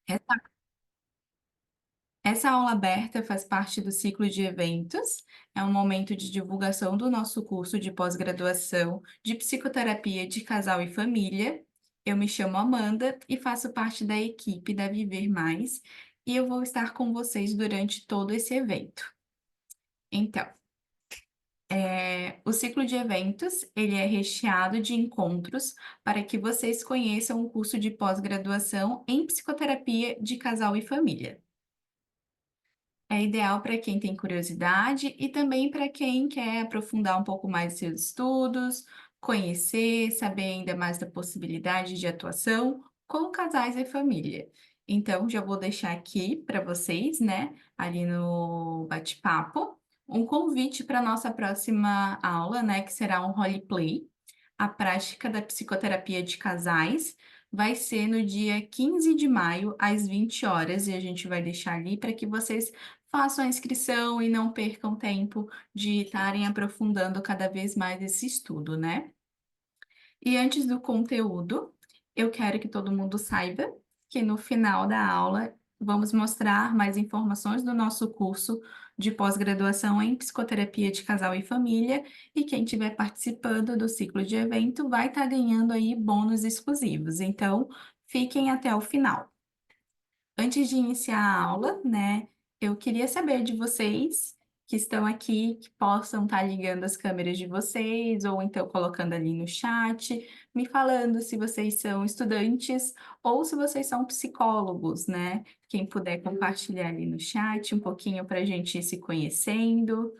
Essa, essa aula aberta faz parte do ciclo de eventos, é um momento de divulgação do nosso curso de pós-graduação de psicoterapia de casal e família. Eu me chamo Amanda e faço parte da equipe da Viver Mais, e eu vou estar com vocês durante todo esse evento. Então, o ciclo de eventos, ele é recheado de encontros para que vocês conheçam o curso de pós-graduação em psicoterapia de casal e família. É ideal para quem tem curiosidade e também para quem quer aprofundar um pouco mais seus estudos, conhecer, saber ainda mais da possibilidade de atuação com casais e família. Então, já vou deixar aqui para vocês, né, ali no bate-papo, um convite para a nossa próxima aula, né, que será um roleplay. A prática da psicoterapia de casais vai ser no dia 15 de maio, às 20 horas, e a gente vai deixar ali para que vocês façam a inscrição e não percam tempo de estarem aprofundando cada vez mais esse estudo, né? E antes do conteúdo, eu quero que todo mundo saiba que no final da aula vamos mostrar mais informações do nosso curso de pós-graduação em psicoterapia de casal e família, e quem estiver participando do ciclo de evento vai estar ganhando aí bônus exclusivos. Então, fiquem até o final. Antes de iniciar a aula, né, eu queria saber de vocês que estão aqui, que possam estar ligando as câmeras de vocês, ou então colocando ali no chat, me falando se vocês são estudantes ou se vocês são psicólogos, né? Quem puder compartilhar ali no chat um pouquinho para a gente ir se conhecendo.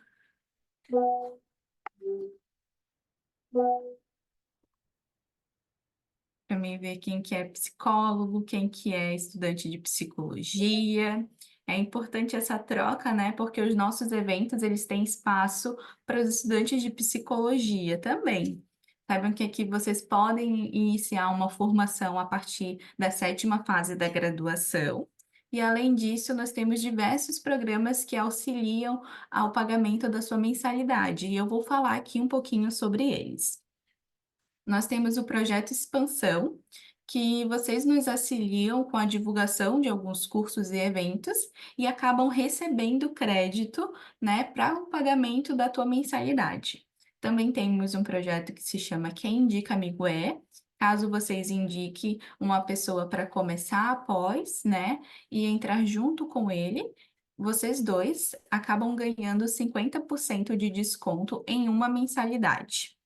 Para mim ver quem que é psicólogo, quem que é estudante de psicologia. É importante essa troca, né? Porque os nossos eventos, eles têm espaço para os estudantes de psicologia também. Saibam que aqui vocês podem iniciar uma formação a partir da sétima fase da graduação. E, além disso, nós temos diversos programas que auxiliam ao pagamento da sua mensalidade. E eu vou falar aqui um pouquinho sobre eles. Nós temos o projeto Expansão, que vocês nos auxiliam com a divulgação de alguns cursos e eventos e acabam recebendo crédito, né, para o pagamento da tua mensalidade. Também temos um projeto que se chama Quem Indica Amigo É. Caso vocês indiquem uma pessoa para começar após, né, e entrar junto com ele, vocês dois acabam ganhando 50% de desconto em uma mensalidade.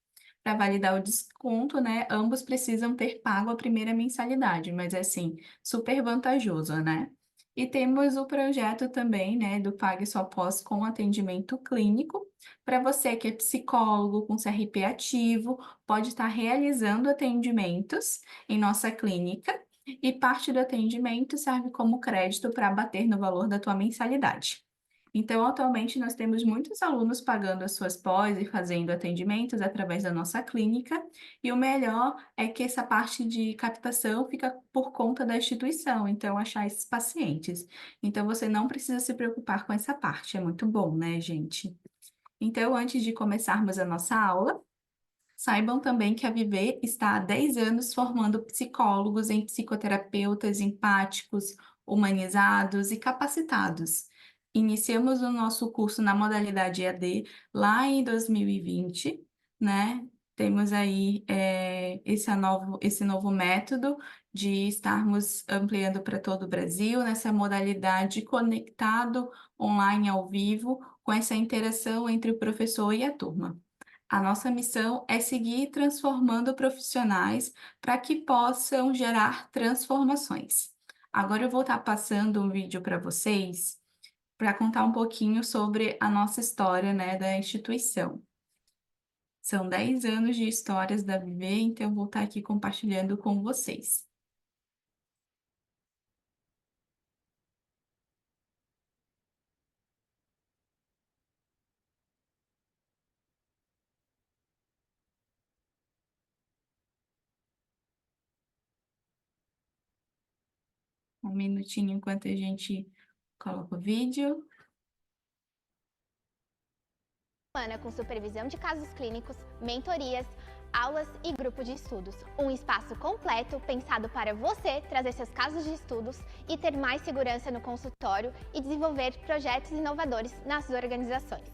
Para validar o desconto, né? Ambos precisam ter pago a primeira mensalidade, mas é assim, super vantajoso, né? E temos o projeto também, né, do Pague Só Pós com atendimento clínico. Para você que é psicólogo com CRP ativo, pode estar realizando atendimentos em nossa clínica e parte do atendimento serve como crédito para bater no valor da tua mensalidade. Então, atualmente, nós temos muitos alunos pagando as suas pós e fazendo atendimentos através da nossa clínica, e o melhor é que essa parte de captação fica por conta da instituição, então, achar esses pacientes. Então, você não precisa se preocupar com essa parte, é muito bom, né, gente? Então, antes de começarmos a nossa aula, saibam também que a Viver está há 10 anos formando psicólogos em psicoterapeutas empáticos, humanizados e capacitados. Iniciamos o nosso curso na modalidade EAD lá em 2020, né? Temos aí esse novo método de estarmos ampliando para todo o Brasil, nessa modalidade conectado online ao vivo, com essa interação entre o professor e a turma. A nossa missão é seguir transformando profissionais para que possam gerar transformações. Agora eu vou estar passando um vídeo para vocês para contar um pouquinho sobre a nossa história, né, da instituição. São 10 anos de histórias da Viver, então eu vou estar aqui compartilhando com vocês. Um minutinho enquanto a gente coloca o vídeo. Com supervisão de casos clínicos, mentorias, aulas e grupo de estudos. Um espaço completo pensado para você trazer seus casos de estudos e ter mais segurança no consultório e desenvolver projetos inovadores nas organizações.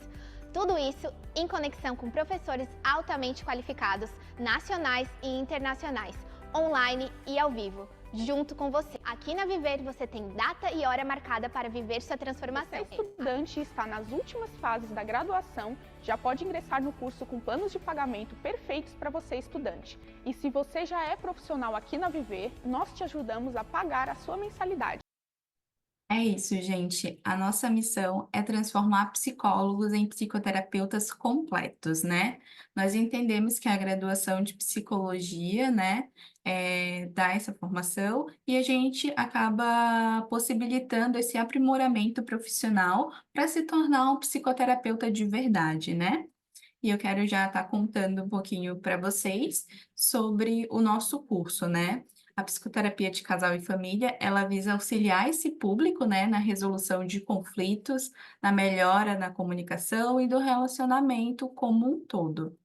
Tudo isso em conexão com professores altamente qualificados, nacionais e internacionais, online e ao vivo, junto com você. Aqui na Viver você tem data e hora marcada para viver sua transformação. Você estudante está nas últimas fases da graduação, já pode ingressar no curso com planos de pagamento perfeitos para você estudante. E se você já é profissional aqui na Viver, nós te ajudamos a pagar a sua mensalidade. É isso, gente. A nossa missão é transformar psicólogos em psicoterapeutas completos, né? Nós entendemos que a graduação de psicologia, né, dá essa formação e a gente acaba possibilitando esse aprimoramento profissional para se tornar um psicoterapeuta de verdade, né? E eu quero já estar contando um pouquinho para vocês sobre o nosso curso, né? A psicoterapia de casal e família, ela visa auxiliar esse público, né, na resolução de conflitos, na melhora na comunicação e do relacionamento como um todo.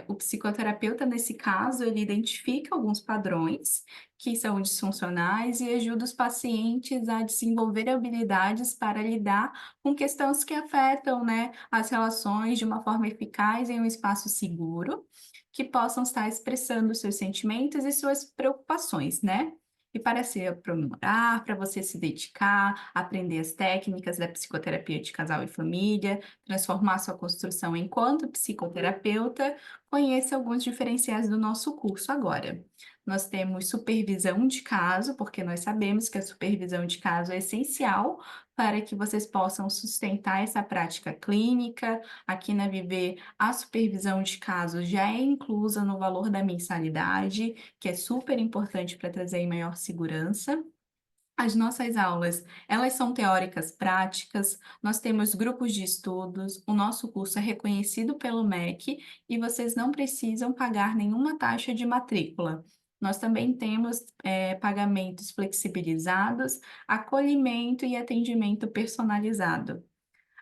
O psicoterapeuta, nesse caso, ele identifica alguns padrões que são disfuncionais e ajuda os pacientes a desenvolver habilidades para lidar com questões que afetam, né, as relações de uma forma eficaz em um espaço seguro, que possam estar expressando seus sentimentos e suas preocupações, né? E para se aprimorar, para você se dedicar, aprender as técnicas da psicoterapia de casal e família, transformar sua construção enquanto psicoterapeuta, conheça alguns diferenciais do nosso curso agora. Nós temos supervisão de caso, porque nós sabemos que a supervisão de caso é essencial para que vocês possam sustentar essa prática clínica. Aqui na Viver, a supervisão de caso já é inclusa no valor da mensalidade, que é super importante para trazer maior segurança. As nossas aulas, elas são teóricas práticas, nós temos grupos de estudos, o nosso curso é reconhecido pelo MEC e vocês não precisam pagar nenhuma taxa de matrícula. Nós também temos pagamentos flexibilizados, acolhimento e atendimento personalizado.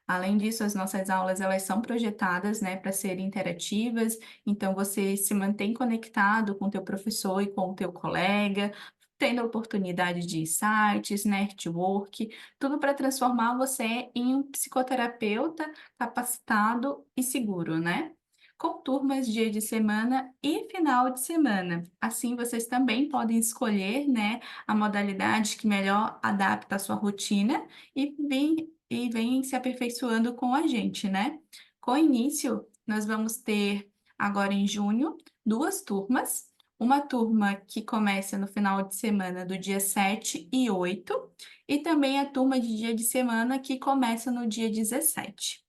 Além disso, as nossas aulas elas são projetadas, né, para serem interativas, então você se mantém conectado com o teu professor e com o teu colega, tendo a oportunidade de insights, network, tudo para transformar você em um psicoterapeuta capacitado e seguro, né? Com turmas dia de semana e final de semana. Assim, vocês também podem escolher, né, a modalidade que melhor adapta a sua rotina e vem se aperfeiçoando com a gente, né? Com início, nós vamos ter agora em junho duas turmas. Uma turma que começa no final de semana do dia 7 e 8, e também a turma de dia de semana que começa no dia 17.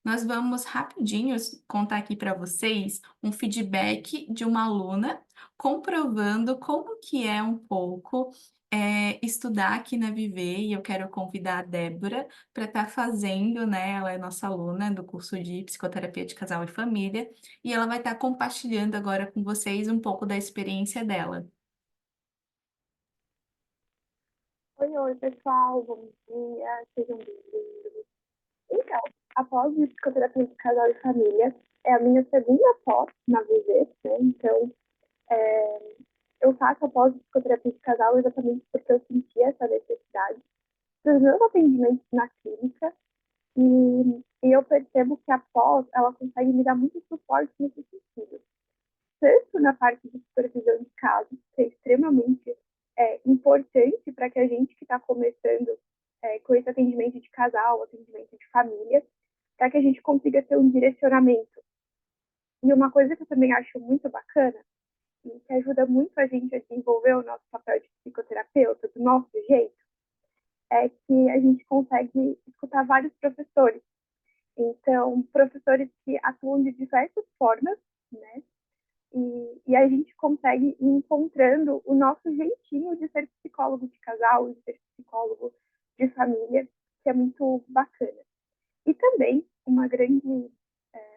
Nós vamos rapidinho contar aqui para vocês um feedback de uma aluna comprovando como que é um pouco estudar aqui na Viver, e eu quero convidar a Débora para estar fazendo, né? Ela é nossa aluna do curso de Psicoterapia de Casal e Família, e ela vai estar compartilhando agora com vocês um pouco da experiência dela. Oi, pessoal, bom dia, sejam bem-vindos. Então, após a psicoterapia de casal e família, é a minha segunda pós na Viver, né? Então, eu faço a pós de psicoterapia de casal exatamente porque eu senti essa necessidade dos meus atendimentos na clínica e eu percebo que a pós, ela consegue me dar muito suporte nesse sentido. Tanto na parte de supervisão de casos, que é extremamente importante para que a gente que está começando com esse atendimento de casal, atendimento de família, para que a gente consiga ter um direcionamento. E uma coisa que eu também acho muito bacana, e que ajuda muito a gente a desenvolver o nosso papel de psicoterapeuta do nosso jeito, é que a gente consegue escutar vários professores. Então, professores que atuam de diversas formas, né? E a gente consegue ir encontrando o nosso jeitinho de ser psicólogo de casal, de ser psicólogo de família, que é muito bacana. E também, uma grande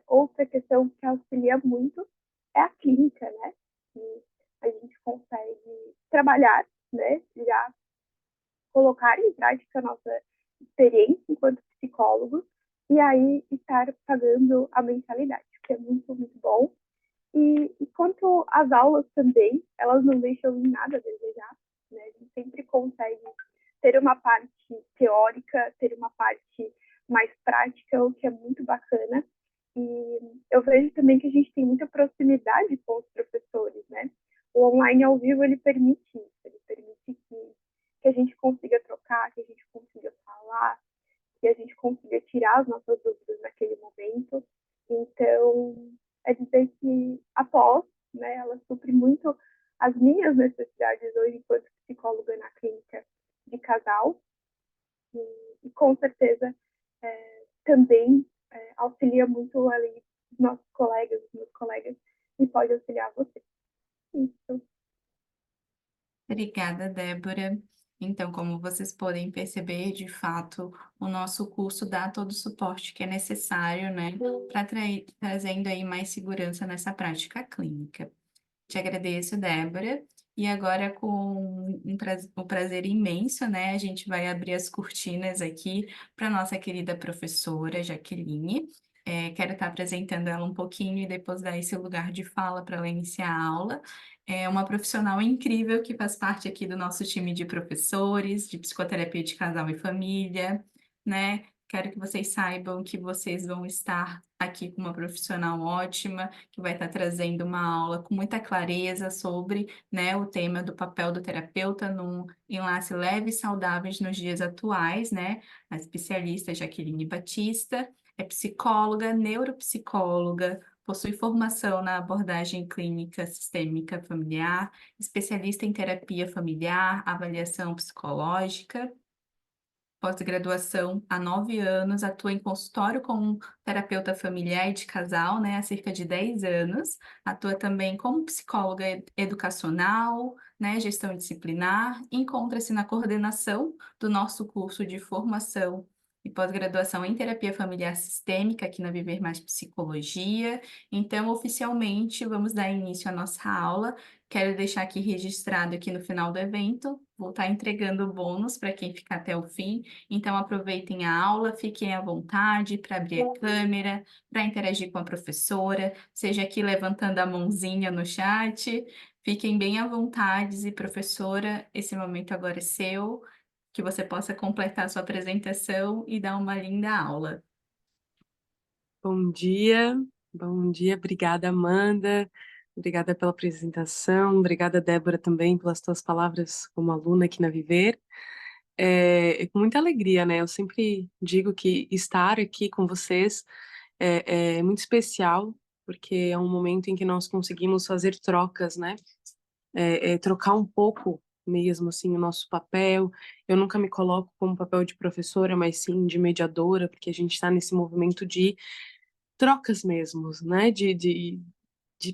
outra questão que auxilia muito é a clínica, né? E a gente consegue trabalhar, né? Já colocar em prática a nossa experiência enquanto psicólogo e aí estar pagando a mensalidade, que é muito, muito bom. E quanto às aulas também, elas não deixam em nada a desejar, né? A gente sempre consegue ter uma parte teórica, ter uma parte mais prática, o que é muito bacana. E eu vejo também que a gente tem muita proximidade com os professores, né? O online ao vivo, ele permite isso, ele permite que a gente consiga trocar, que a gente consiga falar, que a gente consiga tirar as nossas dúvidas naquele momento. Então, é dizer que a pós, né, ela supre muito as minhas necessidades hoje enquanto psicóloga na clínica de casal e com certeza também auxilia muito ali os nossos colegas, os meus colegas e pode auxiliar você. Isso. Obrigada, Débora. Então, como vocês podem perceber, de fato, o nosso curso dá todo o suporte que é necessário, né, para trazendo aí mais segurança nessa prática clínica. Te agradeço, Débora. E agora, com um prazer imenso, né, a gente vai abrir as cortinas aqui para nossa querida professora Jaqueline. Quero estar apresentando ela um pouquinho e depois dar esse lugar de fala para ela iniciar a aula. É uma profissional incrível que faz parte aqui do nosso time de professores, de psicoterapia de casal e família, né? Quero que vocês saibam que vocês vão estar aqui com uma profissional ótima, que vai estar trazendo uma aula com muita clareza sobre, né, o tema do papel do terapeuta num enlace leve e saudáveis nos dias atuais, né? A especialista Jaqueline Batista é psicóloga, neuropsicóloga, possui formação na abordagem clínica sistêmica familiar, especialista em terapia familiar, avaliação psicológica, pós-graduação há 9 anos, atua em consultório como terapeuta familiar e de casal, né, há cerca de 10 anos, atua também como psicóloga educacional, né, gestão disciplinar, encontra-se na coordenação do nosso curso de formação e pós-graduação em terapia familiar sistêmica aqui na Viver Mais Psicologia. Então, oficialmente, vamos dar início à nossa aula. Quero deixar aqui registrado aqui no final do evento, vou estar entregando bônus para quem ficar até o fim. Então, aproveitem a aula, fiquem à vontade para abrir a câmera, para interagir com a professora, seja aqui levantando a mãozinha no chat. Fiquem bem à vontade e, professora, esse momento agora é seu, que você possa completar a sua apresentação e dar uma linda aula. Bom dia, obrigada, Amanda, obrigada pela apresentação, obrigada, Débora, também pelas tuas palavras como aluna aqui na Viver. É com muita alegria, né? Eu sempre digo que estar aqui com vocês é muito especial, porque é um momento em que nós conseguimos fazer trocas, né? Trocar um pouco mesmo, assim, o nosso papel. Eu nunca me coloco como papel de professora, mas sim de mediadora, porque a gente está nesse movimento de trocas mesmo, né? De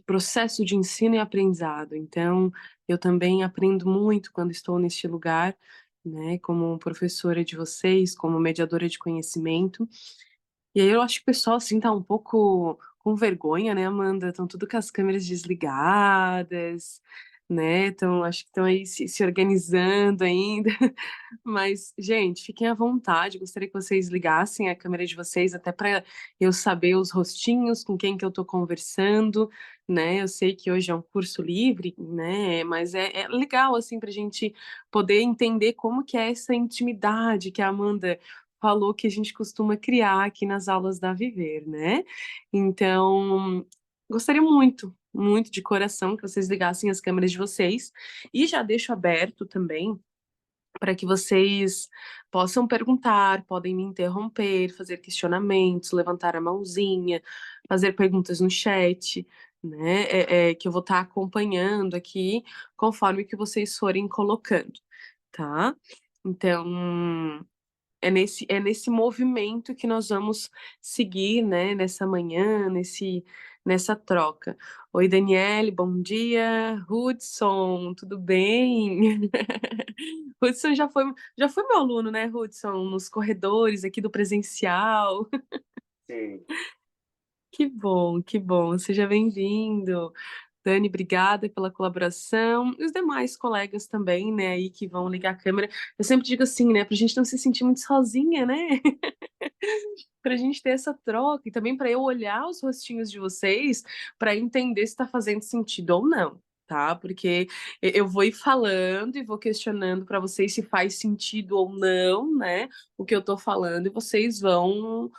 processo de ensino e aprendizado. Então, eu também aprendo muito quando estou neste lugar, né? Como professora de vocês, como mediadora de conhecimento. E aí eu acho que o pessoal, assim, tá um pouco com vergonha, né, Amanda? Estão tudo com as câmeras desligadas, né? Então, acho que estão aí se organizando ainda. Mas, gente, fiquem à vontade. Gostaria que vocês ligassem a câmera de vocês, até para eu saber os rostinhos com quem que eu estou conversando, né? Eu sei que hoje é um curso livre, né? Mas é legal, assim, para a gente poder entender como que é essa intimidade que a Amanda falou que a gente costuma criar aqui nas aulas da Viver, né? Então, gostaria muito, muito de coração que vocês ligassem as câmeras de vocês e já deixo aberto também para que vocês possam perguntar, podem me interromper, fazer questionamentos, levantar a mãozinha, fazer perguntas no chat, né? Que eu vou estar acompanhando aqui conforme que vocês forem colocando, tá? Então, é nesse movimento que nós vamos seguir, né, nessa manhã, nessa troca. Oi, Daniele, bom dia. Hudson, tudo bem? Hudson já foi meu aluno, né, Hudson, nos corredores aqui do presencial. Sim. Que bom, seja bem-vindo. Dani, obrigada pela colaboração. E os demais colegas também, né, aí que vão ligar a câmera. Eu sempre digo assim, né, pra gente não se sentir muito sozinha, né? Pra gente ter essa troca e também para eu olhar os rostinhos de vocês para entender se tá fazendo sentido ou não, tá? Porque eu vou ir falando e vou questionando para vocês se faz sentido ou não, né, o que eu tô falando, e vocês vão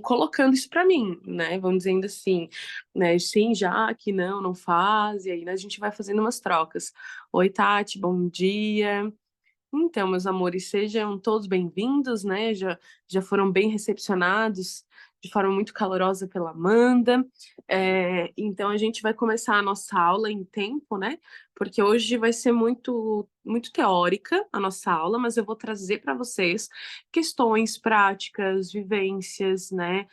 colocando isso para mim, né? Vão dizendo assim, né, sim, já que não, não faz, e aí, né, a gente vai fazendo umas trocas. Oi, Tati, bom dia. Então, meus amores, sejam todos bem-vindos, né? Já foram bem recepcionados de forma muito calorosa pela Amanda. Então, a gente vai começar a nossa aula em tempo, né? Porque hoje vai ser muito teórica a nossa aula, mas eu vou trazer para vocês questões práticas, vivências, né?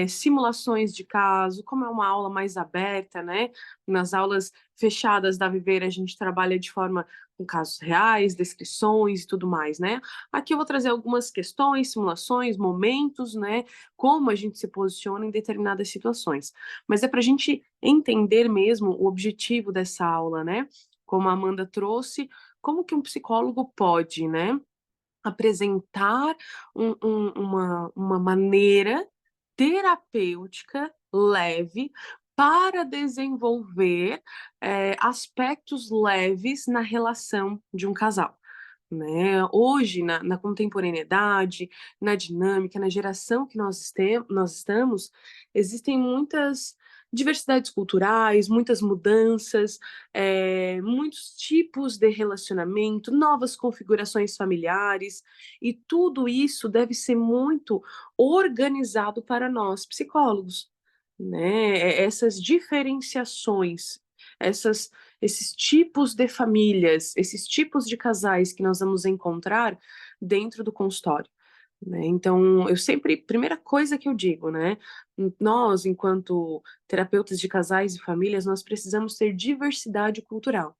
Simulações de caso, como é uma aula mais aberta, né? Nas aulas fechadas da Viver, a gente trabalha de forma com casos reais, descrições e tudo mais, né? Aqui eu vou trazer algumas questões, simulações, momentos, né? Como a gente se posiciona em determinadas situações. Mas é para a gente entender mesmo o objetivo dessa aula, né? Como a Amanda trouxe, como que um psicólogo pode, né? Apresentar uma maneira terapêutica leve para desenvolver aspectos leves na relação de um casal. Né? Hoje, na contemporaneidade, na dinâmica, na geração que nós estamos, existem muitas diversidades culturais, muitas mudanças, muitos tipos de relacionamento, novas configurações familiares, e tudo isso deve ser muito organizado para nós, psicólogos, né? Essas diferenciações, esses tipos de famílias, esses tipos de casais que nós vamos encontrar dentro do consultório. Né? Então, eu sempre, primeira coisa que eu digo, né? Nós, enquanto terapeutas de casais e famílias, nós precisamos ter diversidade cultural.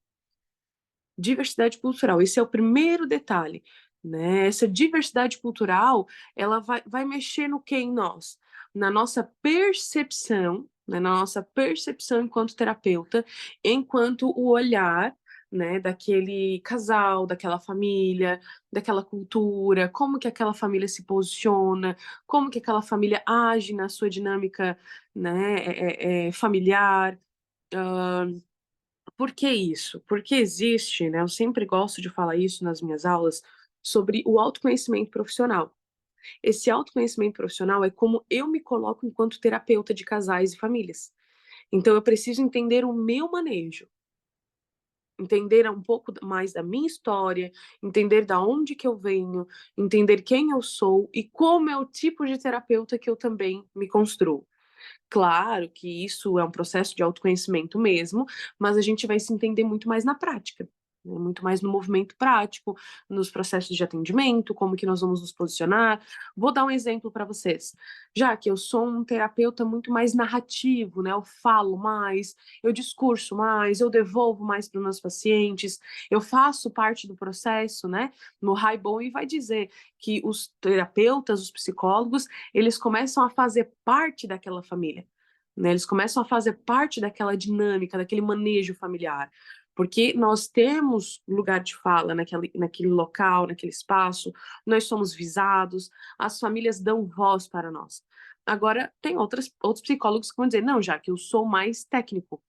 Diversidade cultural, esse é o primeiro detalhe, né? Essa diversidade cultural, ela vai mexer no que em nós? Na nossa percepção, né? Na nossa percepção enquanto terapeuta, enquanto o olhar, né, daquele casal, daquela família, daquela cultura, como que aquela família se posiciona, como que aquela família age na sua dinâmica, né, familiar. Por que isso? Porque existe, né? Eu sempre gosto de falar isso nas minhas aulas sobre o autoconhecimento profissional. Esse autoconhecimento profissional é como eu me coloco enquanto terapeuta de casais e famílias. Então eu preciso entender o meu manejo, entender um pouco mais da minha história, entender da onde que eu venho, entender quem eu sou e como é o tipo de terapeuta que eu também me construo. Claro que isso é um processo de autoconhecimento mesmo, mas a gente vai se entender muito mais na prática, né? Muito mais no movimento prático, nos processos de atendimento, como que nós vamos nos posicionar. Vou dar um exemplo para vocês. Já que eu sou um terapeuta muito mais narrativo, né? Eu falo mais, eu discurso mais, eu devolvo mais para os meus pacientes, eu faço parte do processo, né? No Raibon e vai dizer que os terapeutas, os psicólogos, eles começam a fazer parte daquela família, né? Eles começam a fazer parte daquela dinâmica, daquele manejo familiar, porque nós temos lugar de fala naquele local, naquele espaço, nós somos visados, as famílias dão voz para nós. Agora, tem outros psicólogos que vão dizer, não, já que eu sou mais técnico,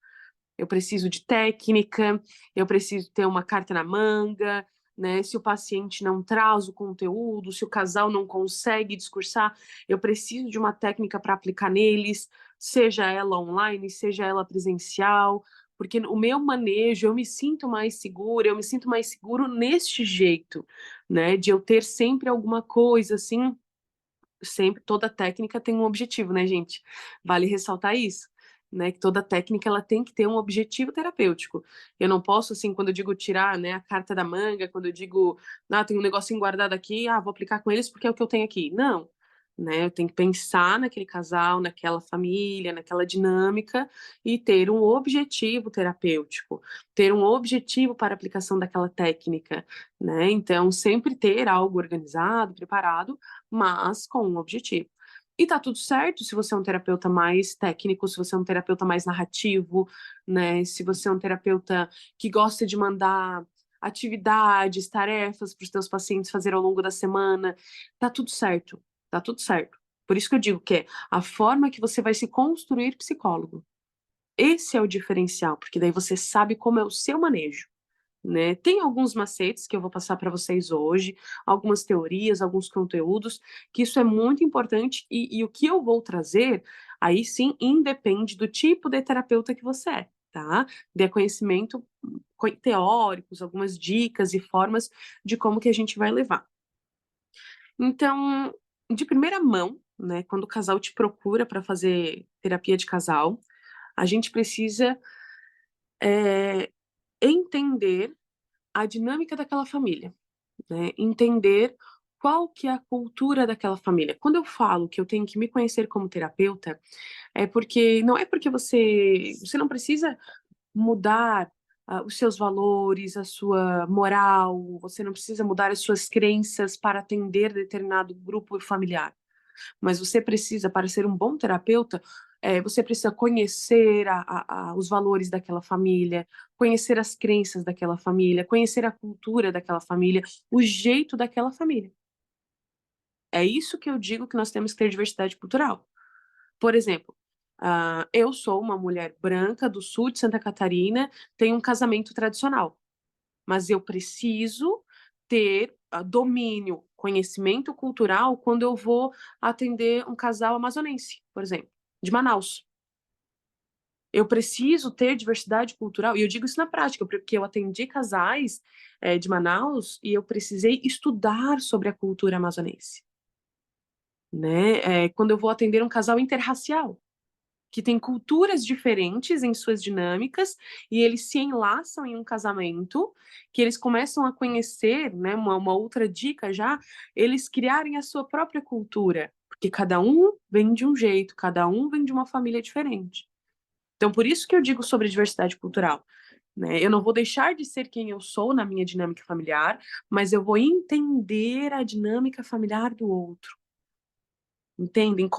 eu preciso de técnica, eu preciso ter uma carta na manga, né? Se o paciente não traz o conteúdo, se o casal não consegue discursar, eu preciso de uma técnica para aplicar neles, seja ela online, seja ela presencial, porque o meu manejo, eu me sinto mais segura, eu me sinto mais seguro neste jeito, né? De eu ter sempre alguma coisa assim, sempre toda técnica tem um objetivo, né, gente? Vale ressaltar isso, né? Que toda técnica ela tem que ter um objetivo terapêutico. Eu não posso, assim, quando eu digo tirar, né, a carta da manga, quando eu digo, tem um negocinho guardado aqui, vou aplicar com eles porque é o que eu tenho aqui. Não. Né, eu tenho que pensar naquele casal, naquela família, naquela dinâmica e ter um objetivo terapêutico, ter um objetivo para a aplicação daquela técnica, né? Então, sempre ter algo organizado, preparado, mas com um objetivo. E tá tudo certo se você é um terapeuta mais técnico, se você é um terapeuta mais narrativo, né? Se você é um terapeuta que gosta de mandar atividades, tarefas para os teus pacientes fazer ao longo da semana, tá tudo certo. tá tudo certo. Por isso que eu digo que é a forma que você vai se construir psicólogo. Esse é o diferencial, porque daí você sabe como é o seu manejo, né? Tem alguns macetes que eu vou passar para vocês hoje, algumas teorias, alguns conteúdos, que isso é muito importante e o que eu vou trazer, aí sim, independe do tipo de terapeuta que você é, tá? De conhecimento teóricos, algumas dicas e formas de como que a gente vai levar. Então, de primeira mão, né, quando o casal te procura para fazer terapia de casal, a gente precisa entender a dinâmica daquela família, né? Entender qual que é a cultura daquela família. Quando eu falo que eu tenho que me conhecer como terapeuta, é porque não é porque você não precisa mudar os seus valores, a sua moral, você não precisa mudar as suas crenças para atender determinado grupo familiar. Mas você precisa, para ser um bom terapeuta, você precisa conhecer os valores daquela família, conhecer as crenças daquela família, conhecer a cultura daquela família, o jeito daquela família. É isso que eu digo que nós temos que ter diversidade cultural. Por exemplo, eu sou uma mulher branca do sul de Santa Catarina, tenho um casamento tradicional, mas eu preciso ter domínio, conhecimento cultural quando eu vou atender um casal amazonense, por exemplo, de Manaus. Eu preciso ter diversidade cultural, e eu digo isso na prática, porque eu atendi casais de Manaus e eu precisei estudar sobre a cultura amazonense, né? Quando eu vou atender um casal interracial, que tem culturas diferentes em suas dinâmicas e eles se enlaçam em um casamento, que eles começam a conhecer, né, uma outra dica já, eles criarem a sua própria cultura, porque cada um vem de um jeito, cada um vem de uma família diferente. Então, por isso que eu digo sobre diversidade cultural, né? Eu não vou deixar de ser quem eu sou na minha dinâmica familiar, mas eu vou entender a dinâmica familiar do outro. Entendem?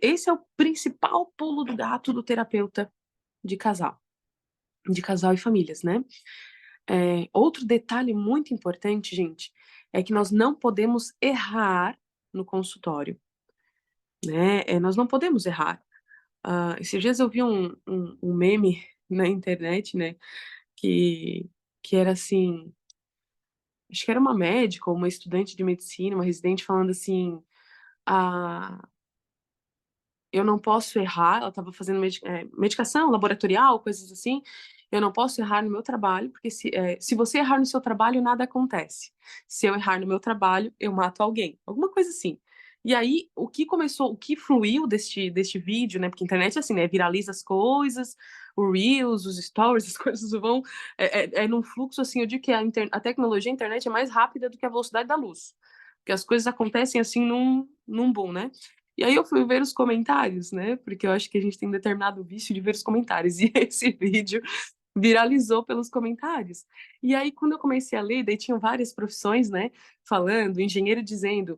Esse é o principal pulo do gato do terapeuta de casal e famílias, né? Outro detalhe muito importante, gente, é que nós não podemos errar no consultório, né? Nós não podemos errar. Esses dias eu vi um meme na internet, né? Que era assim, acho que era uma médica ou uma estudante de medicina, uma residente falando assim, ah, eu não posso errar, ela estava fazendo medicação laboratorial, coisas assim, eu não posso errar no meu trabalho, porque se você errar no seu trabalho, nada acontece. Se eu errar no meu trabalho, eu mato alguém. Alguma coisa assim. E aí, o que fluiu deste vídeo, né? Porque a internet é assim, né? Viraliza as coisas, o Reels, os Stories, as coisas vão... num fluxo, assim, eu digo que a tecnologia, a internet é mais rápida do que a velocidade da luz. Porque as coisas acontecem, assim, num boom, né? E aí eu fui ver os comentários, né? Porque eu acho que a gente tem um determinado vício de ver os comentários. E esse vídeo viralizou pelos comentários. E aí, quando eu comecei a ler, daí tinham várias profissões, né? Falando, engenheiro dizendo,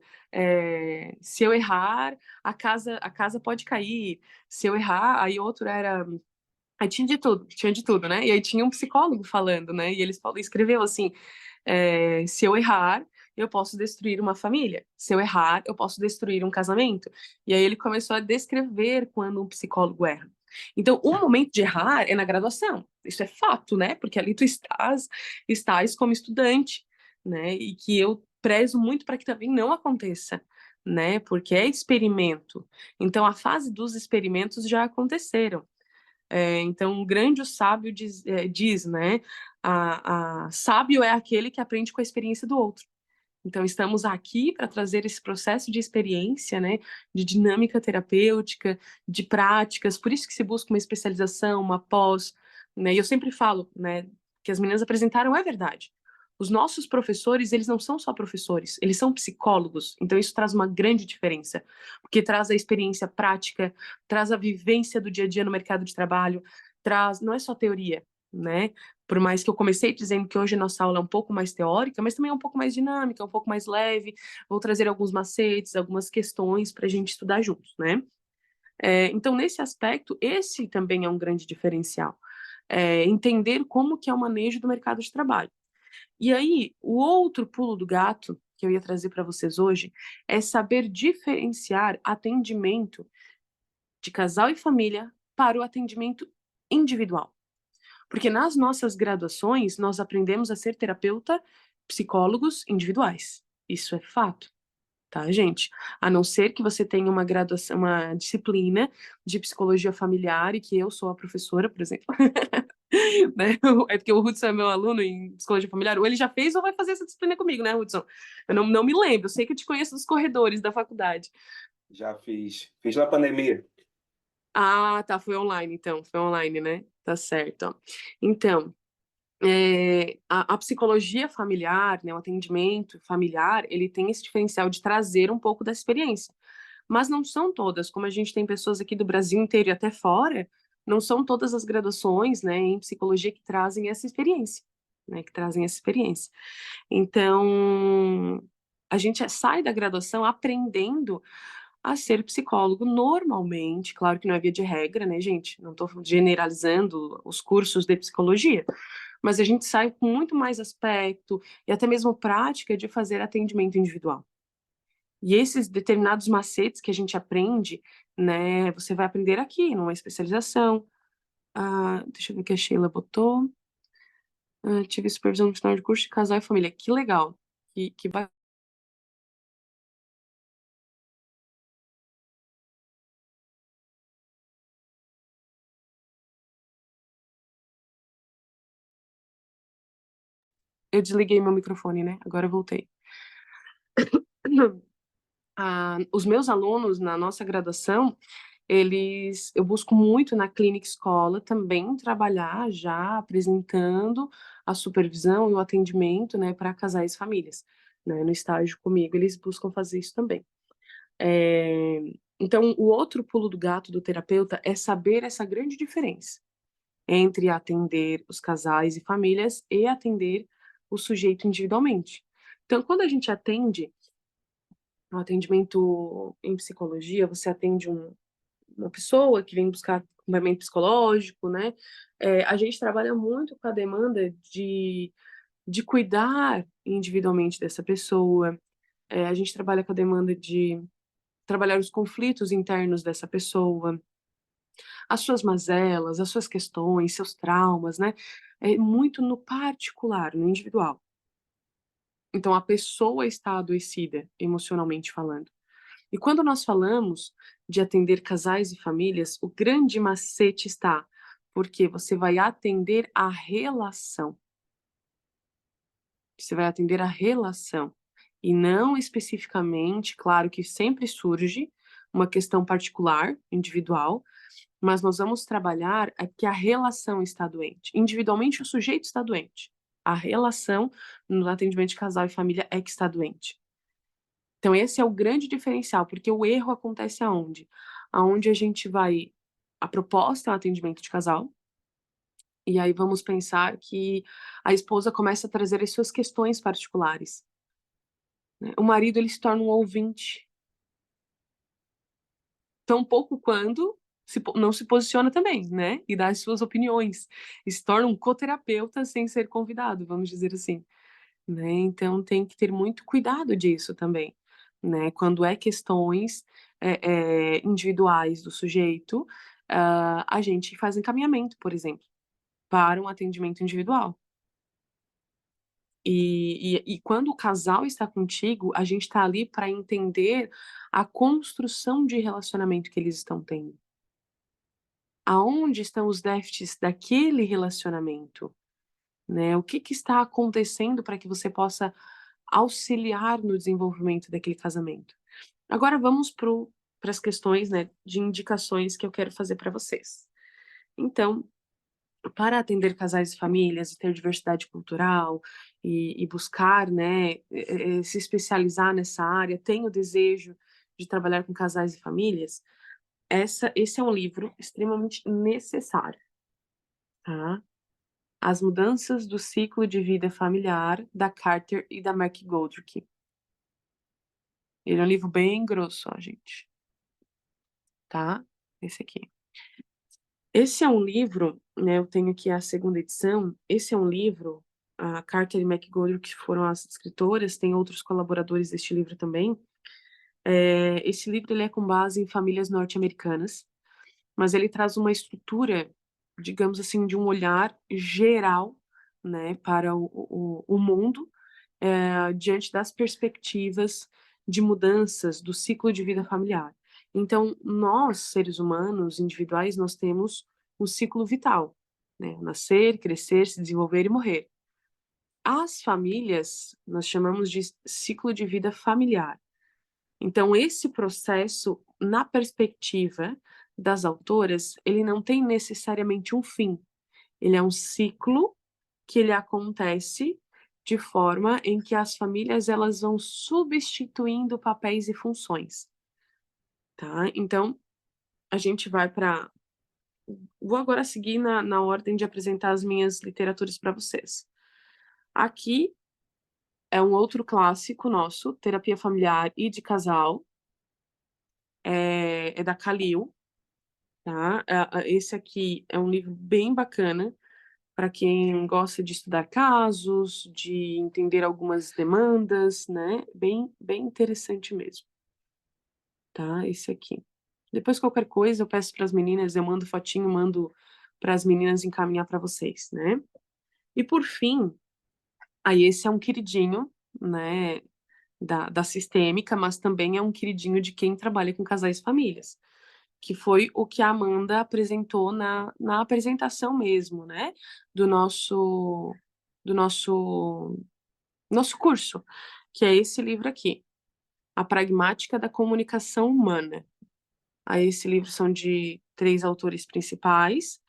se eu errar, a casa pode cair. Se eu errar, aí outro era... Aí tinha de tudo, né? E aí tinha um psicólogo falando, né? E ele escreveu assim, se eu errar, eu posso destruir uma família. Se eu errar, eu posso destruir um casamento. E aí ele começou a descrever quando um psicólogo erra. Então, o momento de errar é na graduação. Isso é fato, né? Porque ali tu estás como estudante, né? E que eu prezo muito para que também não aconteça, né? Porque é experimento. Então, a fase dos experimentos já aconteceram. Então, o grande sábio diz, né? Sábio é aquele que aprende com a experiência do outro. Então, estamos aqui para trazer esse processo de experiência, né, de dinâmica terapêutica, de práticas, por isso que se busca uma especialização, uma pós, né, e eu sempre falo, né, que as meninas apresentaram é verdade. Os nossos professores, eles não são só professores, eles são psicólogos, então isso traz uma grande diferença, porque traz a experiência prática, traz a vivência do dia a dia no mercado de trabalho, não é só teoria, né, por mais que eu comecei dizendo que hoje a nossa aula é um pouco mais teórica, mas também é um pouco mais dinâmica, um pouco mais leve. Vou trazer alguns macetes, algumas questões para a gente estudar juntos, né? Então, nesse aspecto, esse também é um grande diferencial. Entender como que é o manejo do mercado de trabalho. E aí, o outro pulo do gato, que eu ia trazer para vocês hoje é saber diferenciar atendimento de casal e família para o atendimento individual. Porque nas nossas graduações, nós aprendemos a ser terapeuta, psicólogos individuais. Isso é fato, tá, gente? A não ser que você tenha uma graduação, uma disciplina de psicologia familiar e que eu sou a professora, por exemplo. Né? É porque o Hudson é meu aluno em psicologia familiar, ou ele já fez ou vai fazer essa disciplina comigo, né, Hudson? Eu não me lembro, eu sei que eu te conheço dos corredores da faculdade. Já fiz. Fiz na pandemia. Ah, tá, foi online, então, foi online, né? Tá certo. Ó. Então, a psicologia familiar, né, o atendimento familiar, ele tem esse diferencial de trazer um pouco da experiência. Mas não são todas, como a gente tem pessoas aqui do Brasil inteiro e até fora, não são todas as graduações, né, em psicologia que trazem essa experiência, né, que trazem essa experiência. Então, a gente sai da graduação aprendendo a ser psicólogo normalmente, claro que não é via de regra, né, gente? Não estou generalizando os cursos de psicologia, mas a gente sai com muito mais aspecto e até mesmo prática de fazer atendimento individual. E esses determinados macetes que a gente aprende, né, você vai aprender aqui, numa especialização. Ah, deixa eu ver o que a Sheila botou. Ah, tive supervisão no final de curso de casal e família. Que legal. Que vai. Eu desliguei meu microfone, né? Agora eu voltei. Os meus alunos na nossa graduação, eu busco muito na clínica escola também trabalhar já apresentando a supervisão e o atendimento, né, para casais e famílias, né, no estágio comigo, eles buscam fazer isso também. Então, o outro pulo do gato do terapeuta é saber essa grande diferença entre atender os casais e famílias e atender o sujeito individualmente. Então, quando a gente atende no atendimento em psicologia, você atende uma pessoa que vem buscar acompanhamento psicológico, né? A gente trabalha muito com a demanda de cuidar individualmente dessa pessoa. A gente trabalha com a demanda de trabalhar os conflitos internos dessa pessoa, as suas mazelas, as suas questões, seus traumas, né? É muito no particular, no individual. Então, a pessoa está adoecida, emocionalmente falando. E quando nós falamos de atender casais e famílias, o grande macete está porque você vai atender a relação. Você vai atender a relação. E não especificamente, claro que sempre surge uma questão particular, individual, mas nós vamos trabalhar é que a relação está doente. Individualmente, o sujeito está doente. A relação no atendimento de casal e família é que está doente. Então, esse é o grande diferencial, porque o erro acontece aonde? Aonde a gente vai. A proposta é um atendimento de casal, e aí vamos pensar que a esposa começa a trazer as suas questões particulares. Né? O marido ele se torna um ouvinte. Tão pouco quando não se posiciona também, né? E dá as suas opiniões. E se torna um coterapeuta sem ser convidado, vamos dizer assim. Né? Então tem que ter muito cuidado disso também, né? Quando é questões individuais do sujeito, a gente faz encaminhamento, por exemplo, para um atendimento individual. E quando o casal está contigo, a gente está ali para entender a construção de relacionamento que eles estão tendo. Aonde estão os déficits daquele relacionamento? Né? O que está acontecendo para que você possa auxiliar no desenvolvimento daquele casamento? Agora vamos para as questões, né, de indicações que eu quero fazer para vocês. Então, para atender casais e famílias e ter diversidade cultural e buscar, né, se especializar nessa área, tem o desejo de trabalhar com casais e famílias, esse é um livro extremamente necessário, tá? As Mudanças do Ciclo de Vida Familiar, da Carter e da McGoldrick. Ele é um livro bem grosso, ó, gente. Tá? Esse aqui. Esse é um livro, né, eu tenho aqui a segunda edição, esse é um livro a Carter e McGoldrick, que foram as escritoras, tem outros colaboradores deste livro também. Esse livro ele é com base em famílias norte-americanas, mas ele traz uma estrutura, digamos assim, de um olhar geral, né, para o mundo, diante das perspectivas de mudanças do ciclo de vida familiar. Então, nós, seres humanos, individuais, nós temos um ciclo vital, né? Nascer, crescer, se desenvolver e morrer. As famílias, nós chamamos de ciclo de vida familiar. Então, esse processo, na perspectiva das autoras, ele não tem necessariamente um fim. Ele é um ciclo que ele acontece de forma em que as famílias elas vão substituindo papéis e funções, tá? Então, a gente vai para... Vou agora seguir na ordem de apresentar as minhas literaturas para vocês. Aqui é um outro clássico nosso, Terapia Familiar e de Casal, é da Khalil, tá? Esse aqui é um livro bem bacana para quem gosta de estudar casos, de entender algumas demandas, né? Bem interessante mesmo, tá? Esse aqui. Depois, qualquer coisa, eu peço para as meninas, eu mando fotinho, mando para as meninas encaminhar para vocês, né? E por fim, aí esse é um queridinho, né? Da sistêmica, mas também é um queridinho de quem trabalha com casais e famílias, que foi o que a Amanda apresentou na apresentação mesmo, né? Do nosso curso, que é esse livro aqui, A Pragmática da Comunicação Humana. Aí esse livro são de 3 autores principais,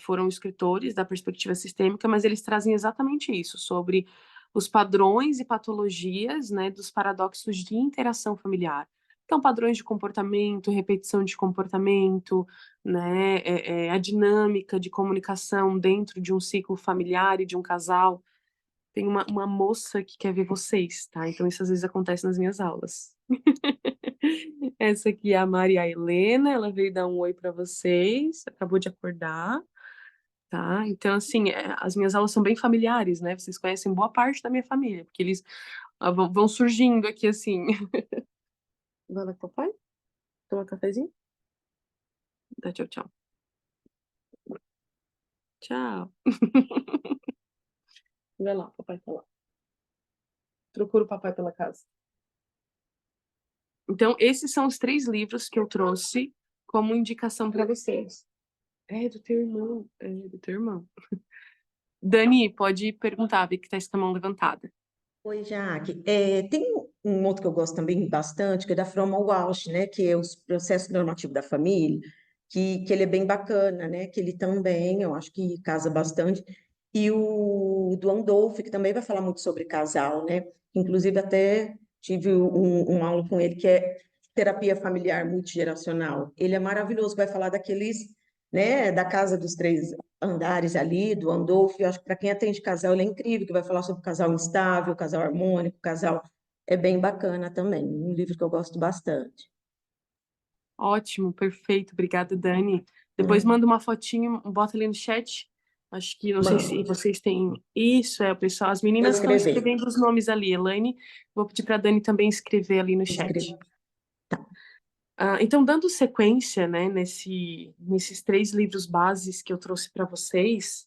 foram escritores da perspectiva sistêmica, mas eles trazem exatamente isso, sobre os padrões e patologias, né, dos paradoxos de interação familiar. Então, padrões de comportamento, repetição de comportamento, né, a dinâmica de comunicação dentro de um ciclo familiar e de um casal. Tem uma moça que quer ver vocês, tá? Então, isso às vezes acontece nas minhas aulas. Essa aqui é a Maria Helena, ela veio dar um oi para vocês, acabou de acordar, tá? Então, assim, as minhas aulas são bem familiares, né? Vocês conhecem boa parte da minha família, porque eles vão surgindo aqui, assim. Vai lá com o papai? Toma um cafezinho? Dá tchau, tchau. Tchau. Vai lá, papai tá lá. Procura o papai pela casa. Então, esses são os 3 livros que eu trouxe como indicação para vocês. É do teu irmão. É do teu irmão. Dani, pode perguntar, vi que tá com a mão levantada. Oi, Jaque. Tem um outro que eu gosto também bastante, que é da Froma Walsh, né? Que é o processo normativo da família, que ele é bem bacana, né? Que ele também, eu acho que casa bastante. E o do Andolfo, que também vai falar muito sobre casal, né? Inclusive, até tive um aula com ele, que é terapia familiar multigeracional. Ele é maravilhoso, vai falar daqueles, né? Da casa dos 3 andares ali, do Andolfo. Eu acho que para quem atende casal, ele é incrível, que vai falar sobre casal instável, casal harmônico, casal... É bem bacana também, um livro que eu gosto bastante. Ótimo, perfeito. Obrigada, Dani. Depois manda uma fotinho, bota ali no chat. Acho que, não sei se Mano, vocês têm isso, o pessoal. As vou meninas estão escrever, escrevendo os nomes ali. Elaine, vou pedir para a Dani também escrever ali no vou chat. escrever. Tá. Então, dando sequência, né, nesses 3 livros bases que eu trouxe para vocês,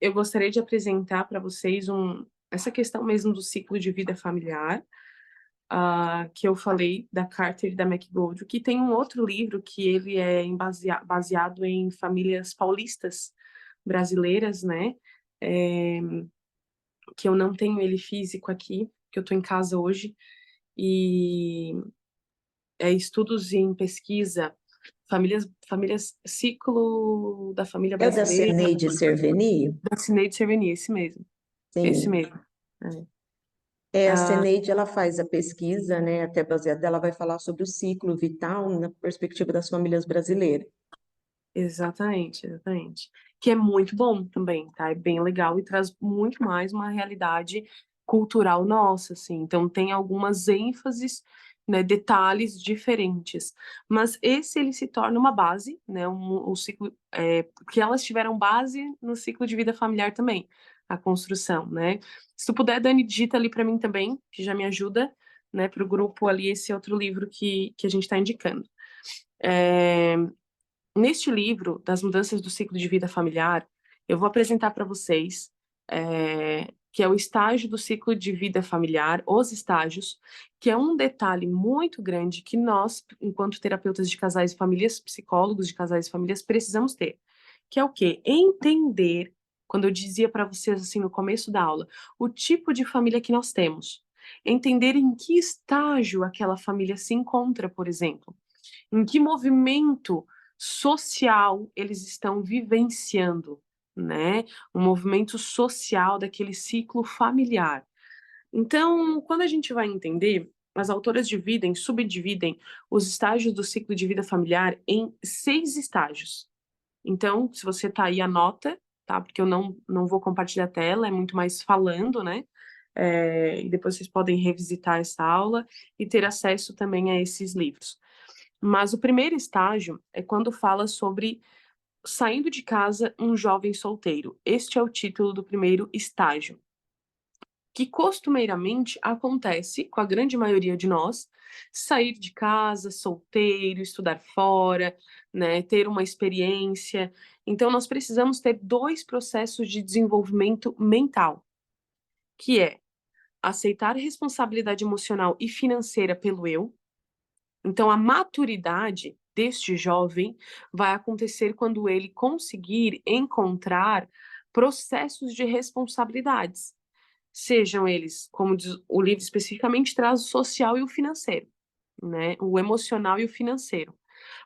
eu gostaria de apresentar para vocês essa questão mesmo do ciclo de vida familiar, que eu falei da Carter e da McGoldrick, que tem um outro livro que ele é baseado em famílias paulistas brasileiras, né? Que eu não tenho ele físico aqui, que eu estou em casa hoje, e estudos em pesquisa, famílias ciclo da família É o da brasileira, Seneide Cerveni? da Cineide Cerveni, esse mesmo, esse Sim. mesmo. A Seneide, ela faz a pesquisa, né? Até baseada, ela vai falar sobre o ciclo vital na perspectiva das famílias brasileiras. Exatamente, exatamente. Que é muito bom também, tá? É bem legal e traz muito mais uma realidade cultural nossa, assim. Então, tem algumas ênfases né, detalhes diferentes, mas esse ele se torna uma base, né, um ciclo, porque elas tiveram base no ciclo de vida familiar também, a construção, né. Se tu puder, Dani, digita ali para mim também, que já me ajuda, né, para o grupo ali, esse outro livro que a gente está indicando. Neste livro, das mudanças do ciclo de vida familiar, eu vou apresentar para vocês que é o estágio do ciclo de vida familiar, os estágios, que é um detalhe muito grande que nós, enquanto terapeutas de casais e famílias, psicólogos de casais e famílias, precisamos ter, que é o quê? Entender, quando eu dizia para vocês assim no começo da aula, o tipo de família que nós temos. Entender em que estágio aquela família se encontra, por exemplo. Em que movimento social eles estão vivenciando, né? Um movimento social daquele ciclo familiar. Então, quando a gente vai entender, as autoras subdividem os estágios do ciclo de vida familiar em 6 estágios. Então, se você tá aí, anota, tá? Porque eu não vou compartilhar a tela, é muito mais falando, né? E depois vocês podem revisitar essa aula e ter acesso também a esses livros. Mas o primeiro estágio é quando fala sobre saindo de casa um jovem solteiro. Este é o título do primeiro estágio, que costumeiramente acontece com a grande maioria de nós, sair de casa, solteiro, estudar fora, né, ter uma experiência. Então, nós precisamos ter 2 processos de desenvolvimento mental, que é aceitar a responsabilidade emocional e financeira pelo eu. Então, a maturidade deste jovem vai acontecer quando ele conseguir encontrar processos de responsabilidades, sejam eles, como diz o livro especificamente, traz o social e o financeiro, né? O emocional e o financeiro.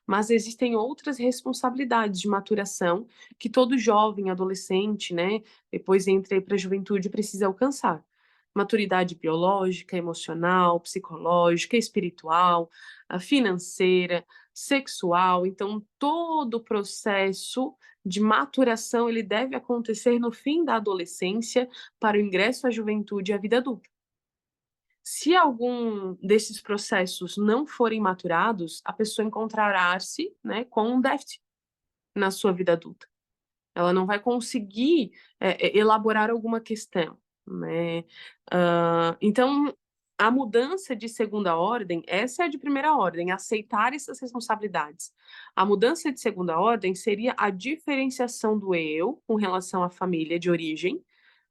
Mas existem outras responsabilidades de maturação que todo jovem, adolescente, né, depois entra para a juventude, precisa alcançar. Maturidade biológica, emocional, psicológica, espiritual, a financeira, sexual. Então, todo o processo de maturação ele deve acontecer no fim da adolescência para o ingresso à juventude e à vida adulta. Se algum desses processos não forem maturados, a pessoa encontrará-se, né, com um déficit na sua vida adulta. Ela não vai conseguir elaborar alguma questão, né? Então, a mudança de segunda ordem, essa é a de primeira ordem, aceitar essas responsabilidades. A mudança de segunda ordem seria a diferenciação do eu com relação à família de origem,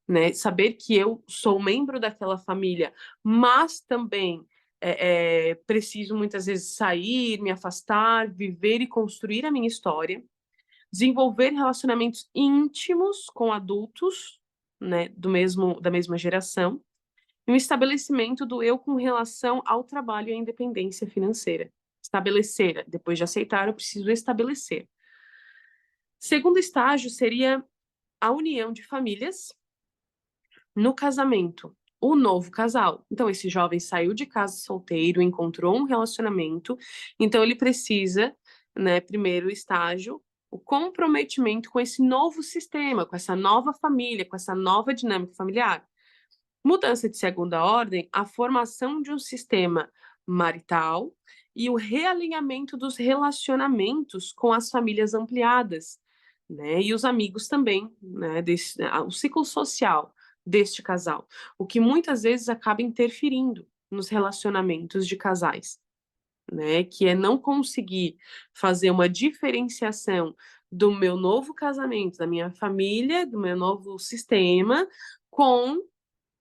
né? Saber que eu sou membro daquela família, mas também preciso muitas vezes sair, me afastar, viver e construir a minha história, desenvolver relacionamentos íntimos com adultos, né, da mesma geração, e um estabelecimento do eu com relação ao trabalho e à independência financeira. Estabelecer, depois de aceitar, eu preciso estabelecer. Segundo estágio seria a união de famílias no casamento, o novo casal. Então, esse jovem saiu de casa solteiro, encontrou um relacionamento, então ele precisa, né, primeiro estágio, o comprometimento com esse novo sistema, com essa nova família, com essa nova dinâmica familiar. Mudança de segunda ordem, a formação de um sistema marital e o realinhamento dos relacionamentos com as famílias ampliadas, né, e os amigos também, né, o ciclo social deste casal, o que muitas vezes acaba interferindo nos relacionamentos de casais, né, que é não conseguir fazer uma diferenciação do meu novo casamento, da minha família, do meu novo sistema, com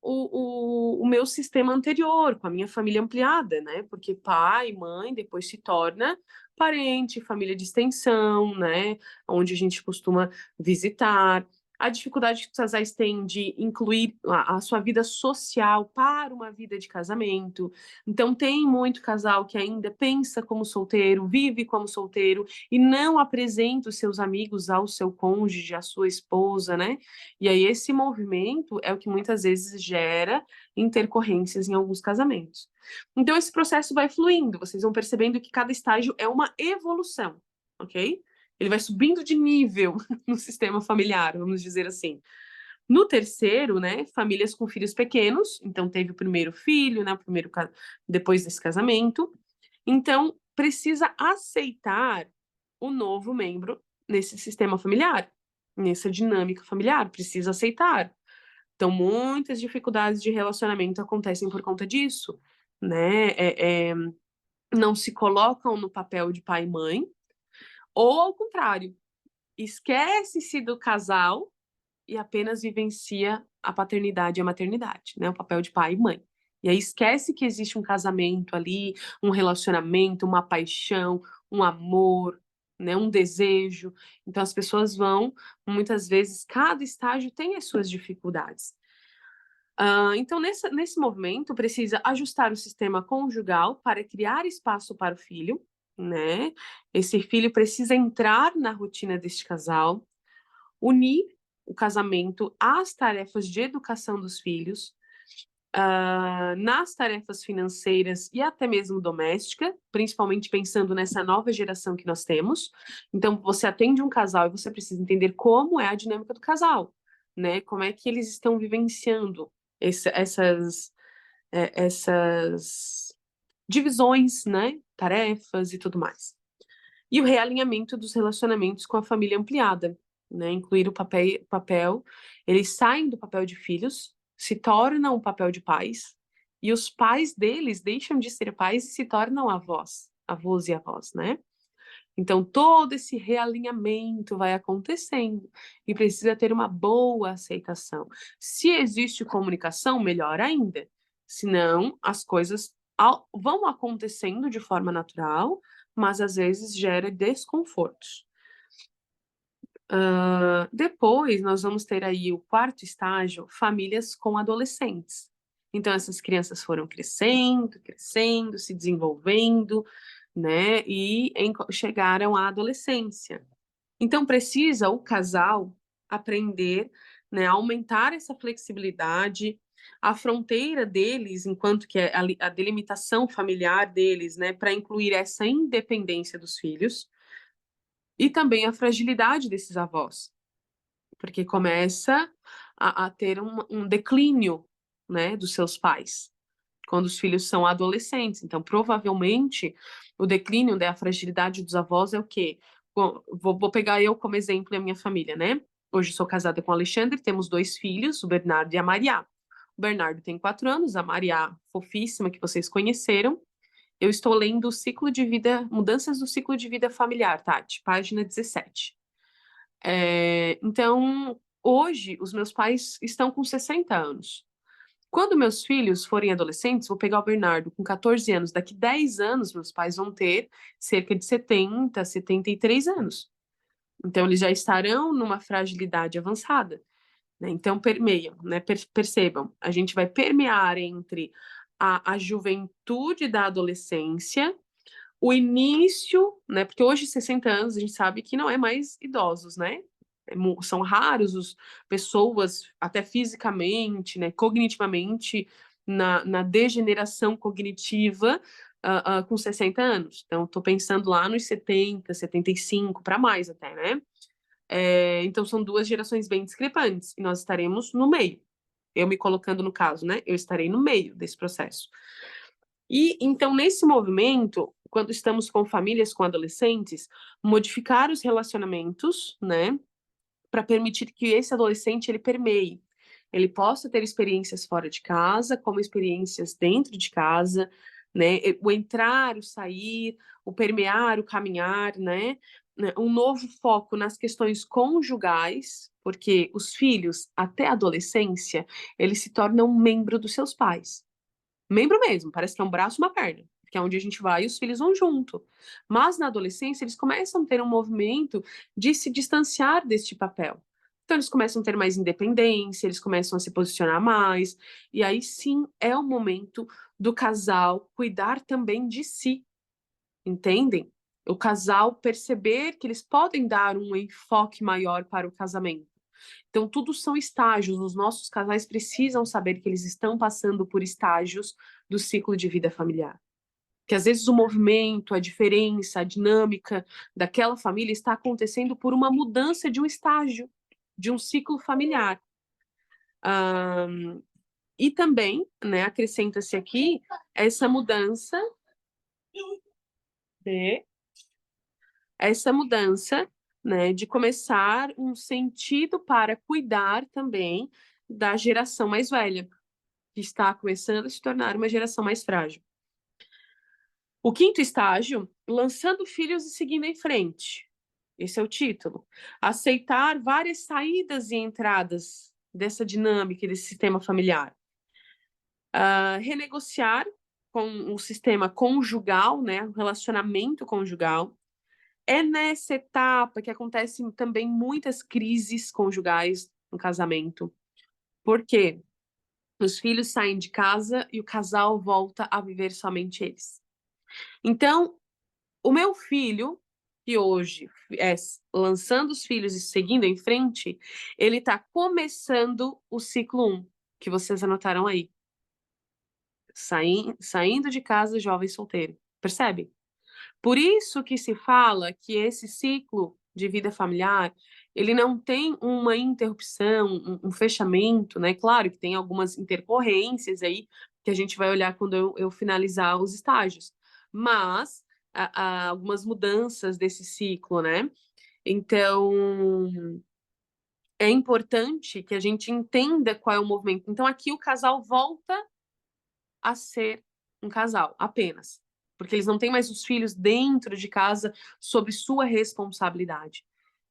o meu sistema anterior, com a minha família ampliada, né? Porque pai, mãe, depois se torna parente, família de extensão, né? Onde a gente costuma visitar. A dificuldade que os casais têm de incluir a sua vida social para uma vida de casamento. Então, tem muito casal que ainda pensa como solteiro, vive como solteiro e não apresenta os seus amigos ao seu cônjuge, à sua esposa, né? E aí esse movimento é o que muitas vezes gera intercorrências em alguns casamentos. Então esse processo vai fluindo, vocês vão percebendo que cada estágio é uma evolução, ok? Ele vai subindo de nível no sistema familiar, vamos dizer assim. No terceiro, né, famílias com filhos pequenos, então teve o primeiro filho, né, depois desse casamento, então precisa aceitar o novo membro nesse sistema familiar, nessa dinâmica familiar, precisa aceitar. Então, muitas dificuldades de relacionamento acontecem por conta disso, né? Não se colocam no papel de pai e mãe, ou ao contrário, esquece-se do casal e apenas vivencia a paternidade e a maternidade, né? O papel de pai e mãe. E aí esquece que existe um casamento ali, um relacionamento, uma paixão, um amor, né? Um desejo. Então as pessoas vão, muitas vezes, cada estágio tem as suas dificuldades. Então, nesse movimento, precisa ajustar o sistema conjugal para criar espaço para o filho, né? Esse filho precisa entrar na rotina deste casal, unir o casamento às tarefas de educação dos filhos, nas tarefas financeiras e até mesmo doméstica, principalmente pensando nessa nova geração que nós temos. Então, você atende um casal e você precisa entender como é a dinâmica do casal, né? Como é que eles estão vivenciando essas divisões, né? Tarefas e tudo mais. E o realinhamento dos relacionamentos com a família ampliada, né? Incluir o papel, eles saem do papel de filhos, se tornam o papel de pais, e os pais deles deixam de ser pais e se tornam avós e avós, né? Então, todo esse realinhamento vai acontecendo e precisa ter uma boa aceitação. Se existe comunicação, melhor ainda. Senão, as coisas vão acontecendo de forma natural, mas às vezes gera desconfortos. Depois, nós vamos ter aí o quarto estágio, famílias com adolescentes. Então, essas crianças foram crescendo, se desenvolvendo, né? E chegaram à adolescência. Então, precisa o casal aprender, né, a aumentar essa flexibilidade, a fronteira deles, enquanto que é a delimitação familiar deles, né, para incluir essa independência dos filhos, e também a fragilidade desses avós, porque começa a ter um declínio, né, dos seus pais quando os filhos são adolescentes. Então, provavelmente, o declínio da fragilidade dos avós é o quê? Bom, vou pegar eu como exemplo da minha família, né? Hoje sou casada com o Alexandre, temos 2 filhos, o Bernardo e a Maria. O Bernardo tem 4 anos, a Maria, fofíssima, que vocês conheceram. Eu estou lendo o ciclo de vida, Mudanças do Ciclo de Vida Familiar, Tati, página 17. Então, hoje, os meus pais estão com 60 anos. Quando meus filhos forem adolescentes, vou pegar o Bernardo com 14 anos. Daqui 10 anos, meus pais vão ter cerca de 70, 73 anos. Então, eles já estarão numa fragilidade avançada, né? Então, permeiam, né? Percebam, a gente vai permear entre a juventude da adolescência, o início, né? Porque hoje, 60 anos, a gente sabe que não é mais idosos, né? São raros as pessoas, até fisicamente, né, cognitivamente, na degeneração cognitiva com 60 anos. Então, estou pensando lá nos 70, 75, para mais até, né? Então, são 2 gerações bem discrepantes, e nós estaremos no meio. Eu me colocando no caso, né? Eu estarei no meio desse processo. E, então, nesse movimento, quando estamos com famílias com adolescentes, modificar os relacionamentos, né? Para permitir que esse adolescente ele permeie, ele possa ter experiências fora de casa, como experiências dentro de casa, né? O entrar, o sair, o permear, o caminhar, né? Um novo foco nas questões conjugais, porque os filhos, até a adolescência, eles se tornam membro dos seus pais. Membro mesmo, parece que é um braço e uma perna, que é onde a gente vai e os filhos vão junto. Mas na adolescência, eles começam a ter um movimento de se distanciar deste papel. Então, eles começam a ter mais independência, eles começam a se posicionar mais, e aí sim é o momento do casal cuidar também de si, entendem? O casal perceber que eles podem dar um enfoque maior para o casamento. Então, tudo são estágios. Os nossos casais precisam saber que eles estão passando por estágios do ciclo de vida familiar. Que às vezes o movimento, a diferença, a dinâmica daquela família está acontecendo por uma mudança de um estágio, de um ciclo familiar. E também, né, acrescenta-se aqui essa mudança de né, de começar um sentido para cuidar também da geração mais velha, que está começando a se tornar uma geração mais frágil. O quinto estágio, lançando filhos e seguindo em frente. Esse é o título. Aceitar várias saídas e entradas dessa dinâmica e desse sistema familiar. Renegociar com o sistema conjugal, né, o relacionamento conjugal. É nessa etapa que acontecem também muitas crises conjugais no casamento. Por quê? Os filhos saem de casa e o casal volta a viver somente eles. Então, o meu filho, que hoje é lançando os filhos e seguindo em frente, ele está começando o ciclo 1, que vocês anotaram aí. Saindo de casa, jovem solteiro. Percebe? Por isso que se fala que esse ciclo de vida familiar, ele não tem uma interrupção, um fechamento, né? Claro que tem algumas intercorrências aí que a gente vai olhar quando eu finalizar os estágios, mas há algumas mudanças desse ciclo, né? Então, é importante que a gente entenda qual é o movimento. Então, aqui o casal volta a ser um casal, apenas. Porque eles não têm mais os filhos dentro de casa sob sua responsabilidade.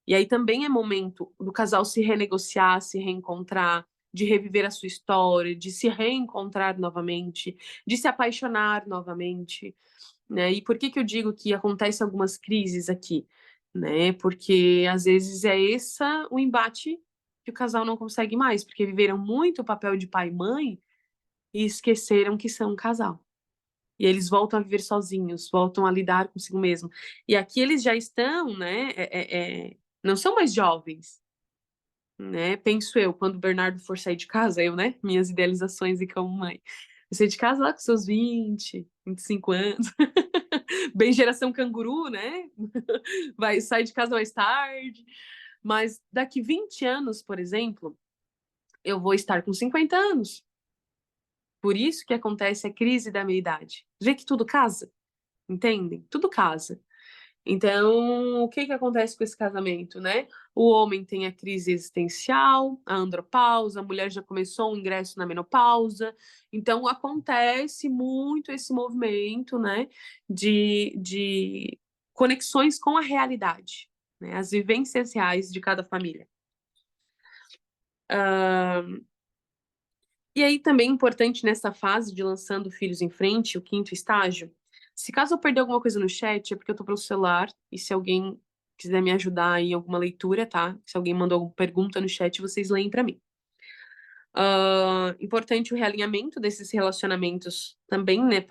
E aí também é momento do casal se renegociar, se reencontrar, de reviver a sua história, de se reencontrar novamente, de se apaixonar novamente, né? E por que eu digo que acontecem algumas crises aqui, né? Porque às vezes é esse o embate que o casal não consegue mais, porque viveram muito o papel de pai e mãe e esqueceram que são um casal. E eles voltam a viver sozinhos, voltam a lidar consigo mesmo. E aqui eles já estão, né? Não são mais jovens, né? Penso eu, quando o Bernardo for sair de casa, eu, né? Minhas idealizações e como mãe. Você sair de casa lá com seus 20, 25 anos. Bem geração canguru, né? Vai sair de casa mais tarde. Mas daqui 20 anos, por exemplo, eu vou estar com 50 anos. Por isso que acontece a crise da meia-idade. Vê que tudo casa, entendem? Tudo casa. Então, o que acontece com esse casamento, né? O homem tem a crise existencial, a andropausa, a mulher já começou o ingresso na menopausa. Então, acontece muito esse movimento, né, de conexões com a realidade, né, as vivências reais de cada família. E aí também é importante nessa fase de lançando filhos em frente, o quinto estágio, se caso eu perder alguma coisa no chat, é porque eu tô pelo celular, e se alguém quiser me ajudar em alguma leitura, tá? Se alguém mandou alguma pergunta no chat, vocês leem para mim. Importante o realinhamento desses relacionamentos também, né,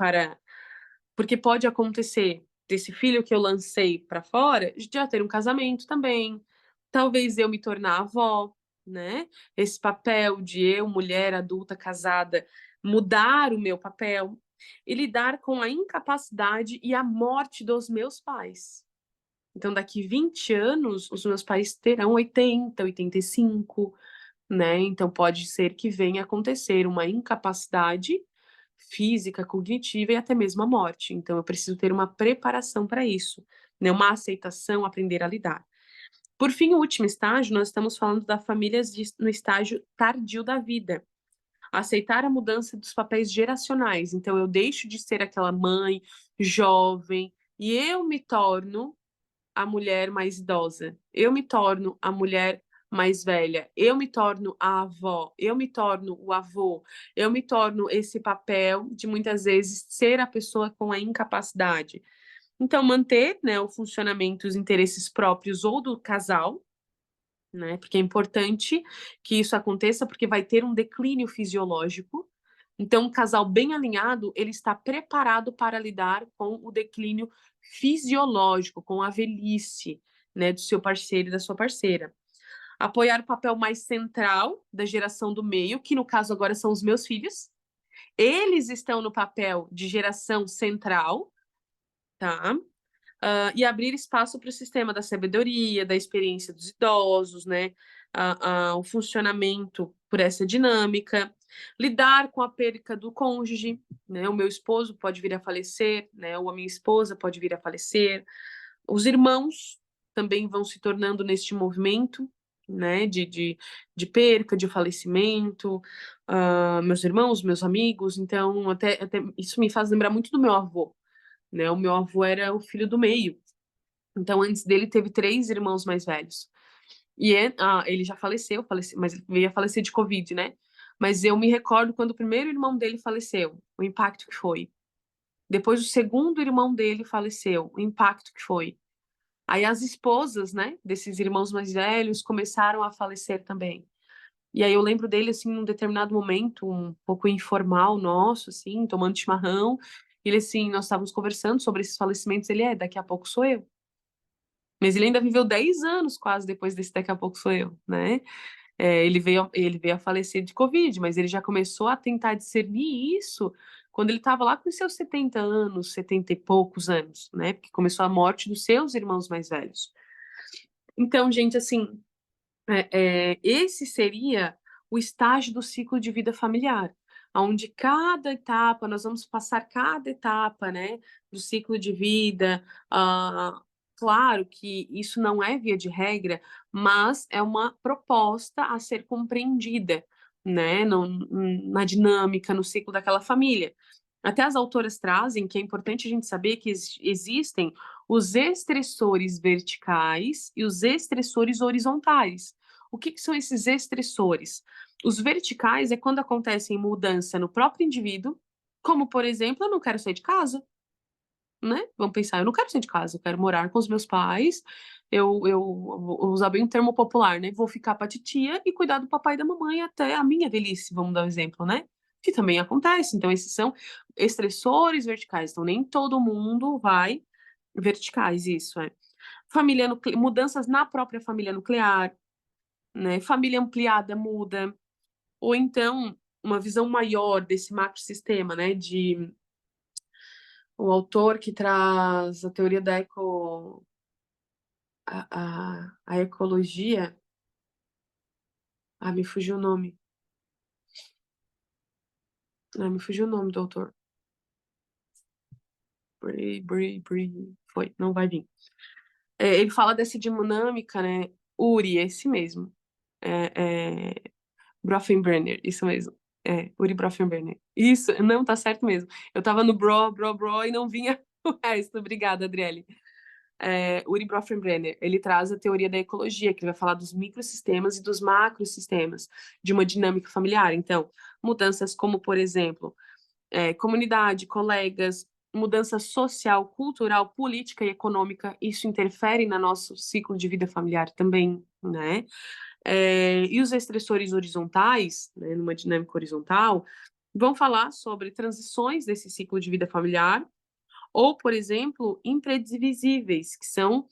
porque pode acontecer desse filho que eu lancei para fora, já ter um casamento também, talvez eu me tornar avó, né? Esse papel de eu, mulher adulta casada, mudar o meu papel e lidar com a incapacidade e a morte dos meus pais. Então, daqui 20 anos, os meus pais terão 80, 85, né? Então, pode ser que venha acontecer uma incapacidade física, cognitiva e até mesmo a morte. Então, eu preciso ter uma preparação para isso, né? Uma aceitação, aprender a lidar. Por fim, o último estágio, nós estamos falando da família no estágio tardio da vida. Aceitar a mudança dos papéis geracionais. Então, eu deixo de ser aquela mãe jovem e eu me torno a mulher mais idosa. Eu me torno a mulher mais velha. Eu me torno a avó. Eu me torno o avô. Eu me torno esse papel de muitas vezes ser a pessoa com a incapacidade. Então, manter, né, o funcionamento, os interesses próprios ou do casal, né, porque é importante que isso aconteça, porque vai ter um declínio fisiológico. Então, um casal bem alinhado, ele está preparado para lidar com o declínio fisiológico, com a velhice, né, do seu parceiro e da sua parceira. Apoiar o papel mais central da geração do meio, que no caso agora são os meus filhos. Eles estão no papel de geração central, tá? E abrir espaço para o sistema da sabedoria, da experiência dos idosos, né? O funcionamento, por essa dinâmica, lidar com a perca do cônjuge, né? O meu esposo pode vir a falecer, né? Ou a minha esposa pode vir a falecer. Os irmãos também vão se tornando neste movimento, né? De perca, de falecimento, meus irmãos, meus amigos. Então, até isso me faz lembrar muito do meu avô, né? O meu avô era o filho do meio. Então, antes dele, teve 3 irmãos mais velhos. E ele já faleceu, mas ele veio a falecer de Covid, né? Mas eu me recordo quando o primeiro irmão dele faleceu, o impacto que foi. Depois o segundo irmão dele faleceu, o impacto que foi. Aí as esposas, né, desses irmãos mais velhos começaram a falecer também. E aí eu lembro dele, assim, num determinado momento, um pouco informal nosso, assim, tomando chimarrão. Ele, assim, nós estávamos conversando sobre esses falecimentos. Ele, daqui a pouco sou eu. Mas ele ainda viveu 10 anos quase depois desse daqui a pouco sou eu, né? Ele veio a falecer de Covid, mas ele já começou a tentar discernir isso quando ele estava lá com seus 70 anos, 70 e poucos anos, né? Porque começou a morte dos seus irmãos mais velhos. Então, gente, assim, esse seria o estágio do ciclo de vida familiar, onde cada etapa, nós vamos passar cada etapa, né, do ciclo de vida. Claro que isso não é via de regra, mas é uma proposta a ser compreendida, né, na dinâmica, no ciclo daquela família. Até as autoras trazem que é importante a gente saber que existem os estressores verticais e os estressores horizontais. O que são esses estressores? Os verticais é quando acontece mudança no próprio indivíduo, como, por exemplo, eu não quero sair de casa, né? Vamos pensar, eu não quero sair de casa, eu quero morar com os meus pais, eu vou usar bem um termo popular, né? Vou ficar pra titia e cuidar do papai e da mamãe até a minha velhice, vamos dar um exemplo, né? Que também acontece. Então, esses são estressores verticais. Então, nem todo mundo vai verticais, isso é. Mudanças na própria família nuclear, né? Família ampliada muda, ou então uma visão maior desse macrosistema, né? O autor que traz a teoria da a ecologia, me fugiu o nome. Me fugiu o nome do autor. Foi, não vai vir. Ele fala dessa dinâmica, né? Uri, esse mesmo. Brofenbrenner, isso mesmo. Uri Brofenbrenner. Isso, não, tá certo mesmo. Eu tava no bro e não vinha o resto. Obrigada, Adriele. Uri Brofenbrenner, ele traz a teoria da ecologia, que vai falar dos microsistemas e dos macrosistemas de uma dinâmica familiar. Então, mudanças como, por exemplo, comunidade, colegas, mudança social, cultural, política e econômica, isso interfere no nosso ciclo de vida familiar também, né? E os estressores horizontais, né, numa dinâmica horizontal, vão falar sobre transições desse ciclo de vida familiar, ou, por exemplo, imprevisíveis, que são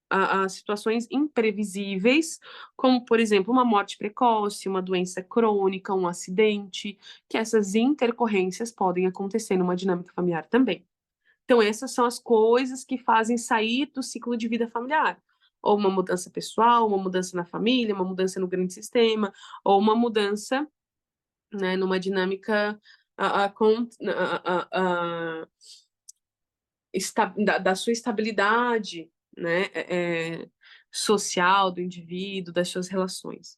as situações imprevisíveis, como, por exemplo, uma morte precoce, uma doença crônica, um acidente, que essas intercorrências podem acontecer numa dinâmica familiar também. Então, essas são as coisas que fazem sair do ciclo de vida familiar. Ou uma mudança pessoal, uma mudança na família, uma mudança no grande sistema, ou uma mudança, né, numa dinâmica da sua estabilidade, né, social do indivíduo, das suas relações.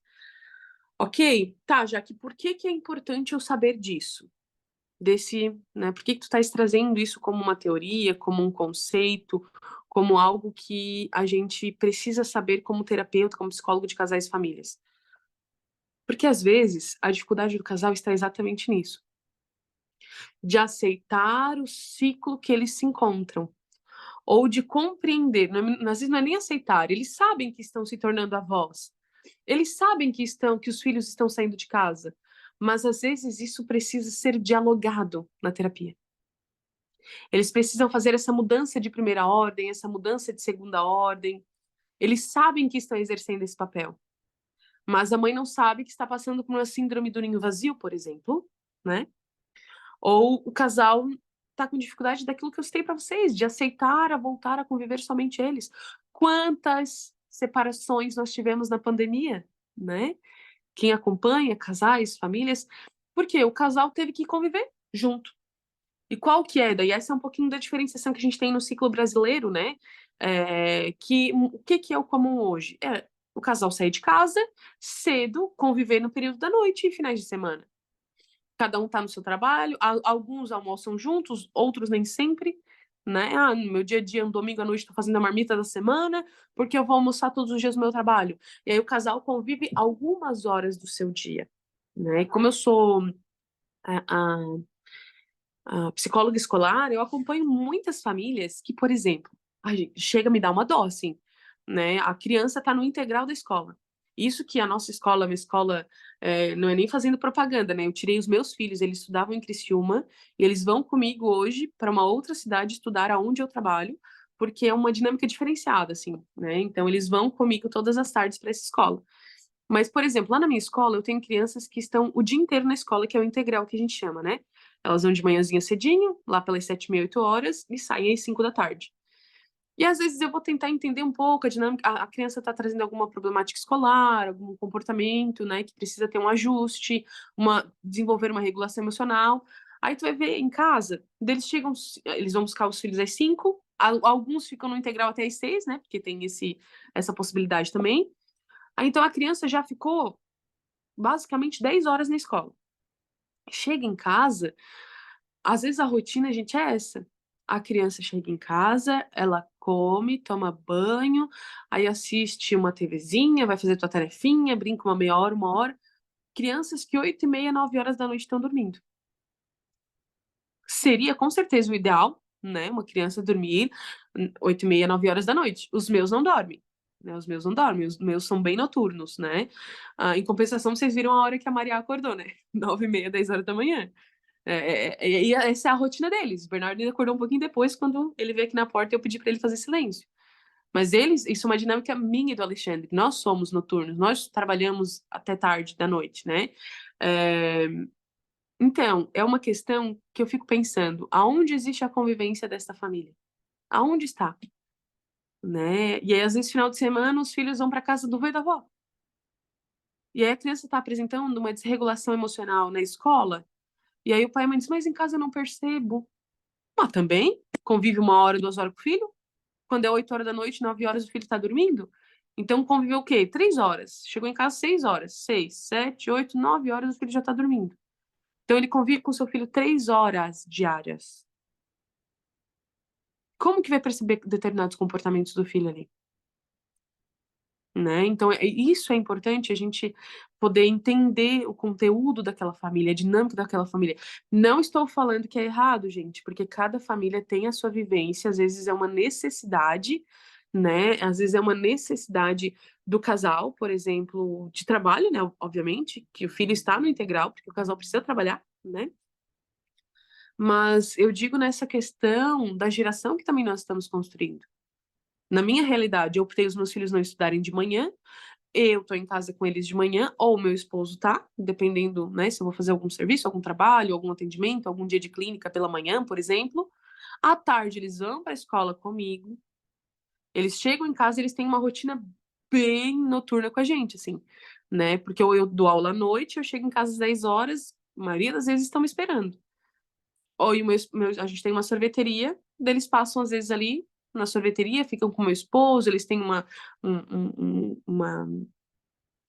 Ok? Tá, Jaque, por que é importante eu saber disso? Né, por que tu estás trazendo isso como uma teoria, como um conceito, como algo que a gente precisa saber como terapeuta, como psicólogo de casais e famílias? Porque às vezes a dificuldade do casal está exatamente nisso, de aceitar o ciclo que eles se encontram, ou de compreender, às vezes não é nem aceitar, eles sabem que estão se tornando avós, eles sabem que os filhos estão saindo de casa, mas às vezes isso precisa ser dialogado na terapia. Eles precisam fazer essa mudança de primeira ordem, essa mudança de segunda ordem. Eles sabem que estão exercendo esse papel, mas a mãe não sabe que está passando por uma síndrome do ninho vazio, por exemplo, né? Ou o casal está com dificuldade daquilo que eu citei para vocês, de aceitar a voltar a conviver somente eles. Quantas separações nós tivemos na pandemia, né? quem acompanha casais, famílias, porque o casal teve que conviver junto. E qual que é? Daí essa é um pouquinho da diferenciação que a gente tem no ciclo brasileiro, né? O que é o comum hoje? É o casal sair de casa cedo, conviver no período da noite e finais de semana. Cada um tá no seu trabalho, alguns almoçam juntos, outros nem sempre, né? No meu dia a dia, um domingo à noite, tô fazendo a marmita da semana, porque eu vou almoçar todos os dias no meu trabalho. E aí o casal convive algumas horas do seu dia, né? E como eu sou a, a psicóloga escolar, eu acompanho muitas famílias que, por exemplo, chega a me dar uma dó, assim, né? A criança está no integral da escola. Isso que a nossa escola, a minha escola, não é nem fazendo propaganda, né? Eu tirei os meus filhos, eles estudavam em Criciúma, e eles vão comigo hoje para uma outra cidade estudar aonde eu trabalho, porque é uma dinâmica diferenciada, assim, né? Então, eles vão comigo todas as tardes para essa escola. Mas, por exemplo, lá na minha escola, eu tenho crianças que estão o dia inteiro na escola, que é o integral que a gente chama, né? Elas vão de manhãzinha cedinho, lá pelas 7h30, 8h, e saem às 5 da tarde. E às vezes eu vou tentar entender um pouco a dinâmica, a criança está trazendo alguma problemática escolar, algum comportamento, né, que precisa ter um ajuste, desenvolver uma regulação emocional. Aí tu vai ver em casa, eles vão buscar os filhos às 5, alguns ficam no integral até às 6, né, porque tem essa possibilidade também. Aí então a criança já ficou basicamente 10 horas na escola. Chega em casa, às vezes a rotina, gente, é essa. A criança chega em casa, ela come, toma banho, aí assiste uma TVzinha, vai fazer tua tarefinha, brinca uma meia hora, 1 hora. Crianças que 8h30, 9h da noite estão dormindo. Seria com certeza o ideal, né? Uma criança dormir 8h30, 9h da noite. Os meus não dormem. Né? Os meus não dormem, os meus são bem noturnos, né? Em compensação, vocês viram a hora que a Maria acordou, né? 9h30, 10h da manhã. E essa é a rotina deles. O Bernardo ainda acordou um pouquinho depois, quando ele veio aqui na porta e eu pedi para ele fazer silêncio. Mas isso é uma dinâmica minha e do Alexandre. Nós somos noturnos, nós trabalhamos até tarde da noite, né? Então, é uma questão que eu fico pensando, aonde existe a convivência desta família? Aonde está? Né? E aí, às vezes, final de semana, os filhos vão para casa do vô e da avó. E aí a criança está apresentando uma desregulação emocional na escola, e aí o pai e a mãe diz, mas em casa eu não percebo. Mas também convive 1 hora, 2 horas com o filho. Quando é 8h da noite, 9h o filho está dormindo. Então conviveu o quê? 3 horas. Chegou em casa 6 horas. 6, 7, 8, 9h o filho já está dormindo. Então ele convive com seu filho 3 horas diárias. Como que vai perceber determinados comportamentos do filho ali? Né? Então, isso é importante, a gente poder entender o conteúdo daquela família, a dinâmica daquela família. Não estou falando que é errado, gente, porque cada família tem a sua vivência, às vezes é uma necessidade, né? Às vezes é uma necessidade do casal, por exemplo, de trabalho, né? Obviamente, que o filho está no integral, porque o casal precisa trabalhar, né? Mas eu digo nessa questão da geração que também nós estamos construindo. Na minha realidade, eu optei os meus filhos não estudarem de manhã, eu tô em casa com eles de manhã, ou o meu esposo tá, dependendo, né, se eu vou fazer algum serviço, algum trabalho, algum atendimento, algum dia de clínica pela manhã, por exemplo. À tarde, eles vão para a escola comigo, eles chegam em casa, eles têm uma rotina bem noturna com a gente, assim, né, porque eu dou aula à noite, eu chego em casa às 10 horas, a maioria das vezes estão me esperando. Ou a gente tem uma sorveteria, daí eles passam às vezes ali na sorveteria, ficam com o meu esposo, eles têm uma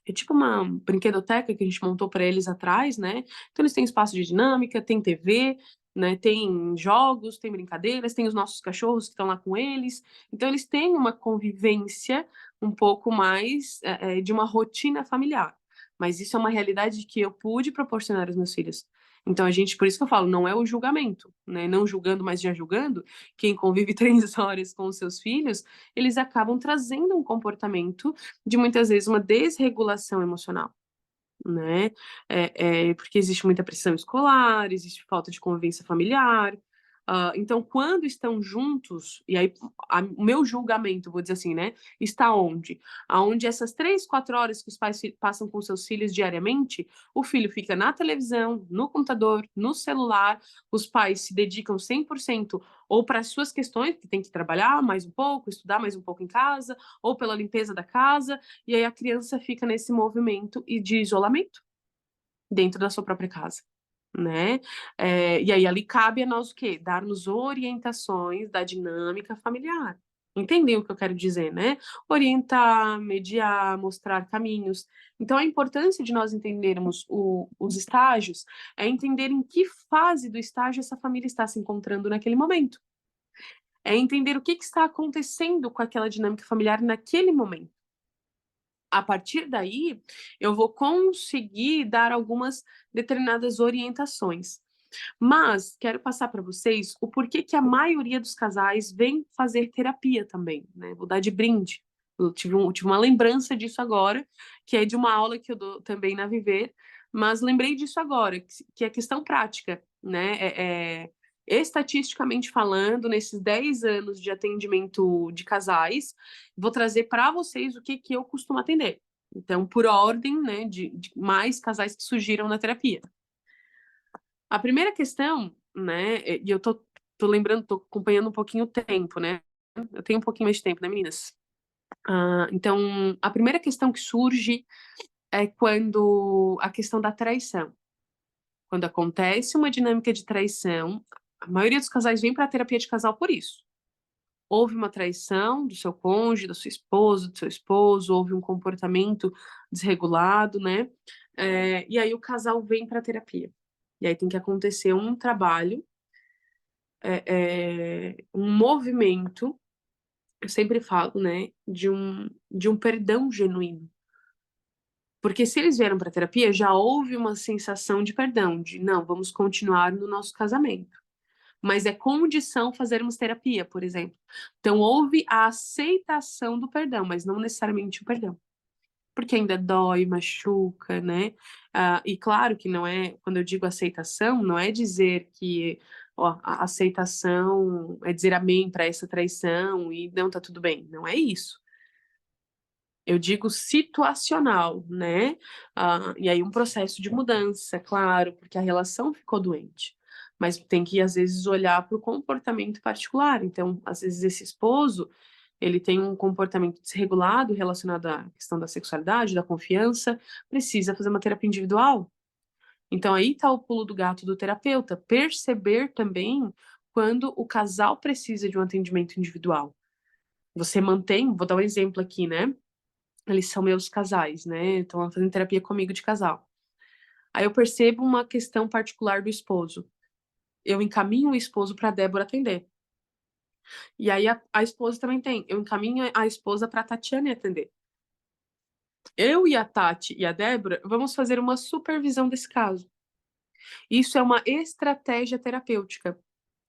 é tipo uma brinquedoteca que a gente montou para eles atrás, né? Então eles têm espaço de dinâmica, tem TV, né? Tem jogos, tem brincadeiras, tem os nossos cachorros que estão lá com eles. Então eles têm uma convivência um pouco mais de uma rotina familiar. Mas isso é uma realidade que eu pude proporcionar aos meus filhos. Então a gente, por isso que eu falo, não é o julgamento, né? Não julgando, mas já julgando. Quem convive 3 horas com os seus filhos, eles acabam trazendo um comportamento de muitas vezes uma desregulação emocional, né? Porque existe muita pressão escolar, existe falta de convivência familiar, Então, quando estão juntos, e aí o meu julgamento, vou dizer assim, né, está onde? Aonde essas 3, 4 horas que os pais passam com seus filhos diariamente, o filho fica na televisão, no computador, no celular, os pais se dedicam 100% ou para as suas questões, que tem que trabalhar mais um pouco, estudar mais um pouco em casa, ou pela limpeza da casa, e aí a criança fica nesse movimento e de isolamento dentro da sua própria casa, né? E aí ali cabe a nós o quê? Darmos orientações da dinâmica familiar. Entender o que eu quero dizer, né? Orientar, mediar, mostrar caminhos. Então, a importância de nós entendermos os estágios é entender em que fase do estágio essa família está se encontrando naquele momento. É entender o que está acontecendo com aquela dinâmica familiar naquele momento. A partir daí, eu vou conseguir dar algumas determinadas orientações. Mas quero passar para vocês o porquê que a maioria dos casais vem fazer terapia também, né? Vou dar de brinde. Eu tive uma lembrança disso agora, que é de uma aula que eu dou também na Viver, mas lembrei disso agora, que é questão prática, né? Estatisticamente falando, nesses 10 anos de atendimento de casais, vou trazer para vocês o que eu costumo atender. Então, por ordem, né, de mais casais que surgiram na terapia. A primeira questão, né, e eu tô lembrando, tô acompanhando um pouquinho o tempo, né? Eu tenho um pouquinho mais de tempo, né, meninas? Então, a primeira questão que surge é quando a questão da traição. Quando acontece uma dinâmica de traição, a maioria dos casais vem para a terapia de casal por isso. Houve uma traição do seu cônjuge, da sua esposa, do seu esposo, houve um comportamento desregulado, né? E aí o casal vem para a terapia. E aí tem que acontecer um trabalho, um movimento, eu sempre falo, né, de um perdão genuíno. Porque se eles vieram para a terapia, já houve uma sensação de perdão, de não, vamos continuar no nosso casamento. Mas é condição fazermos terapia, por exemplo. Então, houve a aceitação do perdão, mas não necessariamente o perdão. Porque ainda dói, machuca, né? E claro que não é, quando eu digo aceitação, não é dizer que ó, a aceitação é dizer amém para essa traição e não tá tudo bem. Não é isso. Eu digo situacional, né? E aí um processo de mudança, claro, porque a relação ficou doente. Mas tem que, às vezes, olhar para o comportamento particular. Então, às vezes, esse esposo, ele tem um comportamento desregulado relacionado à questão da sexualidade, da confiança, precisa fazer uma terapia individual. Então, aí está o pulo do gato do terapeuta, perceber também quando o casal precisa de um atendimento individual. Você mantém, vou dar um exemplo aqui, né? Eles são meus casais, né? Estão fazendo terapia comigo de casal. Aí eu percebo uma questão particular do esposo. Eu encaminho o esposo para a Débora atender. E aí a esposa também tem. Eu encaminho a esposa para a Tatiane atender. Eu e a Tati e a Débora vamos fazer uma supervisão desse caso. Isso é uma estratégia terapêutica,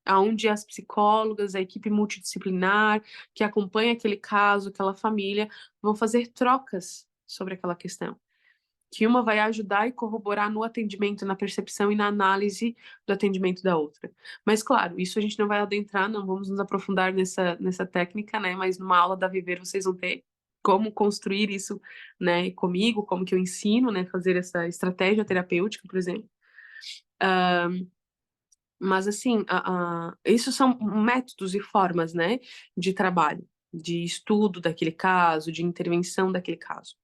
onde as psicólogas, a equipe multidisciplinar que acompanha aquele caso, aquela família, vão fazer trocas sobre aquela questão. Que uma vai ajudar e corroborar no atendimento, na percepção e na análise do atendimento da outra. Mas, claro, isso a gente não vai adentrar, não vamos nos aprofundar nessa técnica, né? Mas numa aula da Viver vocês vão ter como construir isso, né, comigo, como que eu ensino, né, fazer essa estratégia terapêutica, por exemplo. Mas, assim, isso são métodos e formas, né, de trabalho, de estudo daquele caso, de intervenção daquele caso.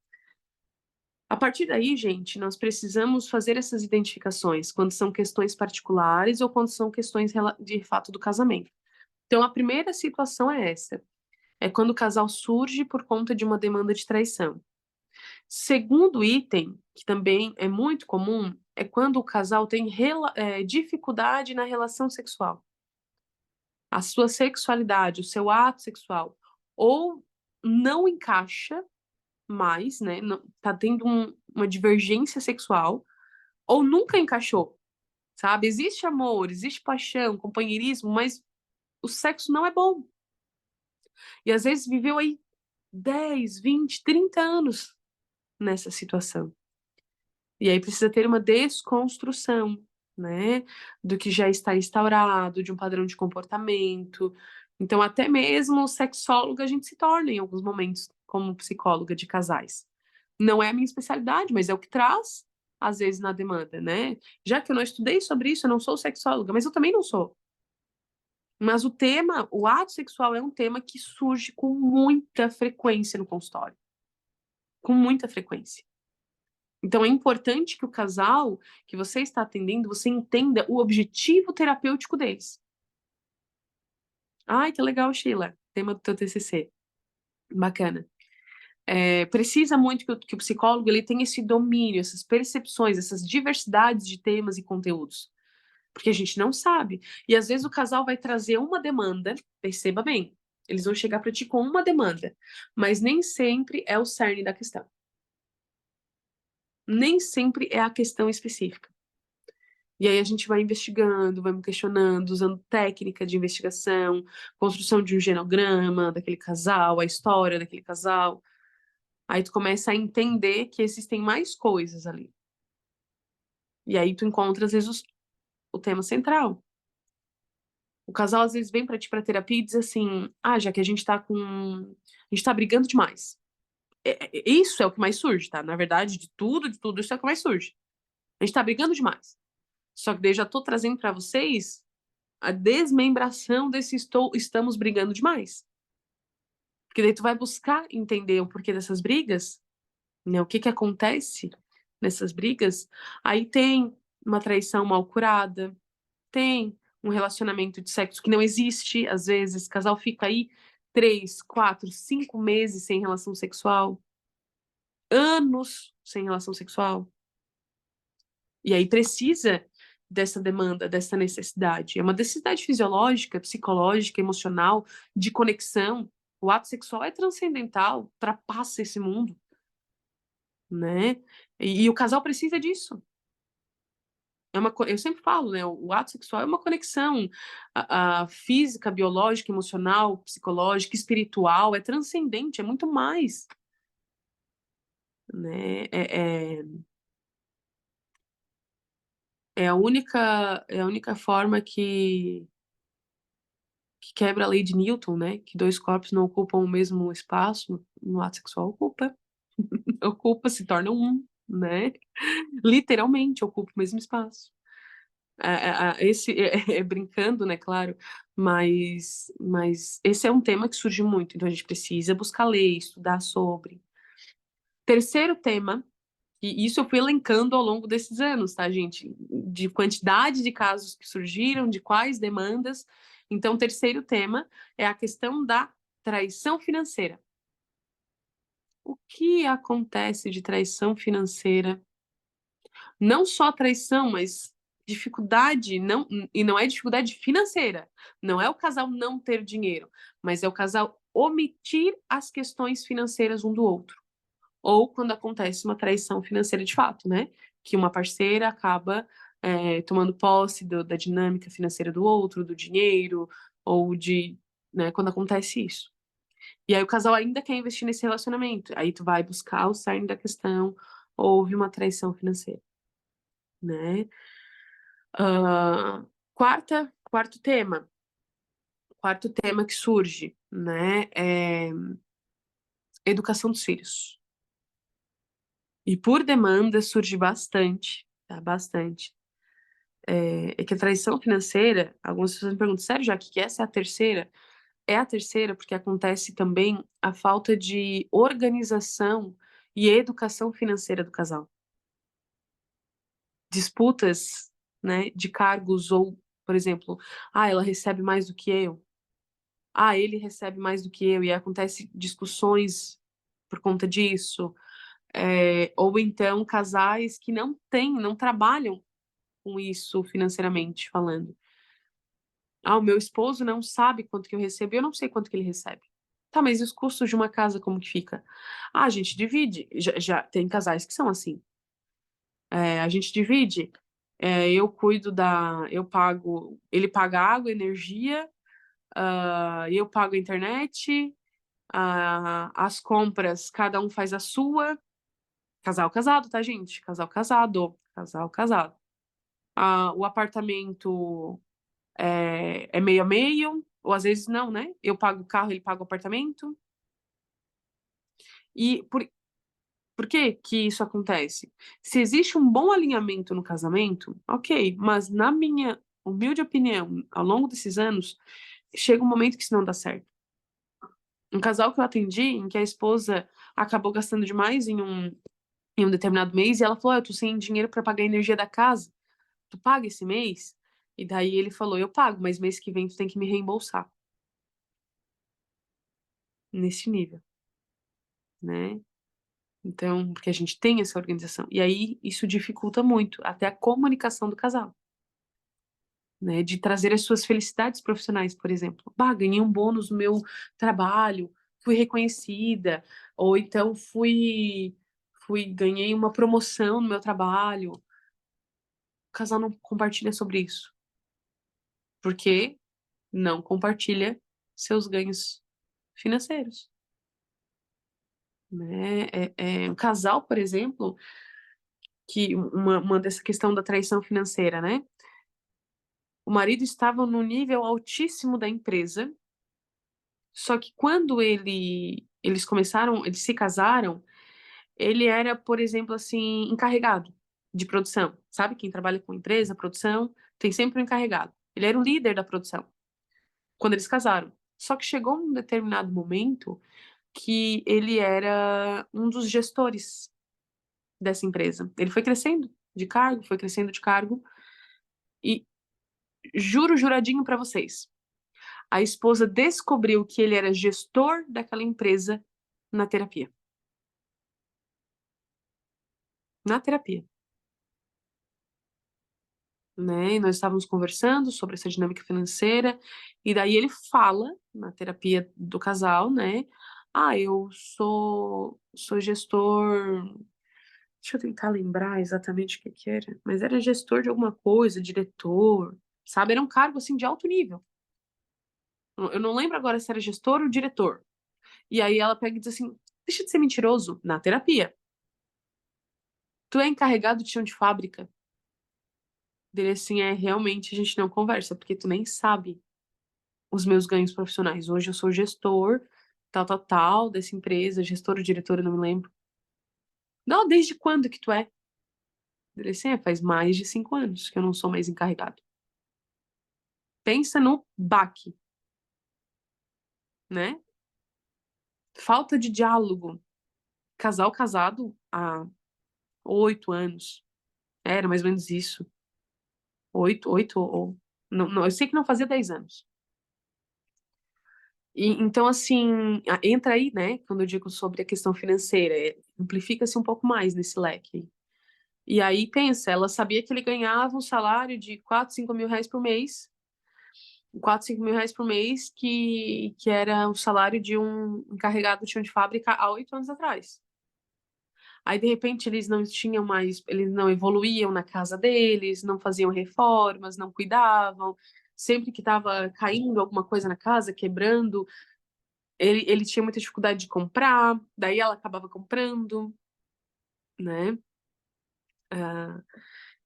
A partir daí, gente, nós precisamos fazer essas identificações quando são questões particulares ou quando são questões de fato do casamento. Então, a primeira situação é essa. É quando o casal surge por conta de uma demanda de traição. Segundo item, que também é muito comum, é quando o casal tem dificuldade na relação sexual. A sua sexualidade, o seu ato sexual, ou não encaixa mais, né? Tá tendo uma divergência sexual, ou nunca encaixou, sabe? Existe amor, existe paixão, companheirismo, mas o sexo não é bom. E às vezes viveu aí 10, 20, 30 anos nessa situação. E aí precisa ter uma desconstrução. né? Do que já está instaurado, de um padrão de comportamento. Então, até mesmo sexóloga a gente se torna em alguns momentos como psicóloga de casais. Não é a minha especialidade, mas é o que traz, às vezes, na demanda, né? Já que eu não estudei sobre isso, eu não sou sexóloga, mas eu também não sou. Mas o ato sexual é um tema que surge com muita frequência no consultório. Com muita frequência. Então, é importante que o casal que você está atendendo, você entenda o objetivo terapêutico deles. Ai, que legal, Sheila. Tema do teu TCC. Bacana. Precisa muito que o psicólogo ele tenha esse domínio, essas percepções, essas diversidades de temas e conteúdos. Porque a gente não sabe. E às vezes o casal vai trazer uma demanda, perceba bem, eles vão chegar para ti com uma demanda, mas nem sempre é o cerne da questão. Nem sempre é a questão específica. E aí a gente vai investigando, vai questionando, usando técnica de investigação, construção de um genograma daquele casal, a história daquele casal. Aí tu começa a entender que existem mais coisas ali. E aí tu encontra, às vezes, o tema central. O casal, às vezes, vem pra ti pra terapia e diz assim, já que a gente tá brigando demais. Isso é o que mais surge, tá? Na verdade, de tudo, isso é o que mais surge. A gente tá brigando demais. Só que daí já tô trazendo pra vocês a desmembração desse estamos brigando demais. Porque daí tu vai buscar entender o porquê dessas brigas, né? O que que acontece nessas brigas. Aí tem uma traição mal curada, tem um relacionamento de sexo que não existe, às vezes, o casal fica aí 3, 4, 5 meses sem relação sexual, anos sem relação sexual. E aí precisa dessa demanda, dessa necessidade. É uma necessidade fisiológica, psicológica, emocional, de conexão. O ato sexual é transcendental, ultrapassa esse mundo, né? E o casal precisa disso. Eu sempre falo, né? O ato sexual é uma conexão a física, biológica, emocional, psicológica, espiritual, é transcendente, é muito mais, né? É a única forma que quebra a lei de Newton, né? Que dois corpos não ocupam o mesmo espaço, no ato sexual ocupa, se torna um, né? Literalmente ocupa o mesmo espaço. Esse brincando, né, claro, mas esse é um tema que surge muito, então a gente precisa buscar ler, estudar sobre. Terceiro tema, e isso eu fui elencando ao longo desses anos, tá, gente? De quantidade de casos que surgiram, de quais demandas. Então, o terceiro tema é a questão da traição financeira. O que acontece de traição financeira? Não só traição, mas dificuldade, e não é dificuldade financeira, não é o casal não ter dinheiro, mas é o casal omitir as questões financeiras um do outro. Ou quando acontece uma traição financeira de fato, né? Que uma parceira acaba tomando posse da dinâmica financeira do outro, do dinheiro, ou né, quando acontece isso. E aí o casal ainda quer investir nesse relacionamento. Aí tu vai buscar o cerne da questão, houve uma traição financeira, né? Quarto tema. Quarto tema que surge, né? É educação dos filhos. E por demanda surge bastante, tá? Bastante. É que a traição financeira, algumas pessoas me perguntam, sério, já que essa é a terceira? É a terceira porque acontece também a falta de organização e educação financeira do casal. Disputas, né, de cargos ou, por exemplo, ela recebe mais do que eu. Ele recebe mais do que eu, e acontece discussões por conta disso. Ou então casais que não trabalham com isso financeiramente falando. O meu esposo não sabe quanto que eu recebo, eu não sei quanto que ele recebe. Tá, mas e os custos de uma casa, como que fica? A gente divide. Já tem casais que são assim. A gente divide. Eu pago, ele paga água, energia, eu pago a internet, as compras, cada um faz a sua. Casal casado, tá, gente? Casal casado. Casal casado. o apartamento é meio a meio, ou às vezes não, né? Eu pago o carro, ele paga o apartamento. E por que que isso acontece? Se existe um bom alinhamento no casamento, ok, mas na minha humilde opinião, ao longo desses anos, chega um momento que isso não dá certo. Um casal que eu atendi, em que a esposa acabou gastando demais em um determinado mês, e ela falou: eu tô sem dinheiro para pagar a energia da casa, tu paga esse mês? E daí ele falou: eu pago, mas mês que vem tu tem que me reembolsar. Nesse nível, né? Então, porque a gente tem essa organização. E aí isso dificulta muito até a comunicação do casal, né? De trazer as suas felicidades profissionais, por exemplo. Bah, ganhei um bônus no meu trabalho, fui reconhecida, ou então ganhei uma promoção no meu trabalho. O casal não compartilha sobre isso, porque não compartilha seus ganhos financeiros, né? Um casal, por exemplo, que uma dessa questão da traição financeira, né? O marido estava no nível altíssimo da empresa, só que quando eles se casaram, ele era, por exemplo, assim, encarregado de produção. Sabe quem trabalha com empresa, produção, tem sempre um encarregado. Ele era o líder da produção quando eles casaram. Só que chegou um determinado momento que ele era um dos gestores dessa empresa. Ele foi crescendo de cargo, foi crescendo de cargo e juradinho para vocês. A esposa descobriu que ele era gestor daquela empresa na terapia. Na terapia, né? E nós estávamos conversando sobre essa dinâmica financeira, e daí ele fala na terapia do casal, né? Ah, eu sou gestor. Deixa eu tentar lembrar exatamente o que que era, mas era gestor de alguma coisa, diretor, sabe? Era um cargo assim de alto nível. Eu não lembro agora se era gestor ou diretor. E aí ela pega e diz assim: deixa de ser mentiroso na terapia. Tu é encarregado de chão de fábrica. Dele assim, realmente a gente não conversa, porque tu nem sabe os meus ganhos profissionais. Hoje eu sou gestor, tal, dessa empresa, gestor ou diretor, eu não me lembro. Não, desde quando que tu é? Dele assim, faz mais de 5 anos que eu não sou mais encarregado. Pensa no baque, né? Falta de diálogo. Casal casado há 8 anos. Era mais ou menos isso. 8 ou... Não, eu sei que não fazia 10 anos. E, então, assim, entra aí, né, quando eu digo sobre a questão financeira, amplifica-se um pouco mais nesse leque. E aí, pensa, ela sabia que ele ganhava um salário de 4, 5 mil reais por mês, 4, 5 mil reais por mês, que era o salário de um encarregado de chão de fábrica há 8 anos atrás. Aí, de repente, eles não tinham mais, eles não evoluíam na casa deles, não faziam reformas, não cuidavam. Sempre que estava caindo alguma coisa na casa, quebrando, ele tinha muita dificuldade de comprar, daí ela acabava comprando, né? Ah,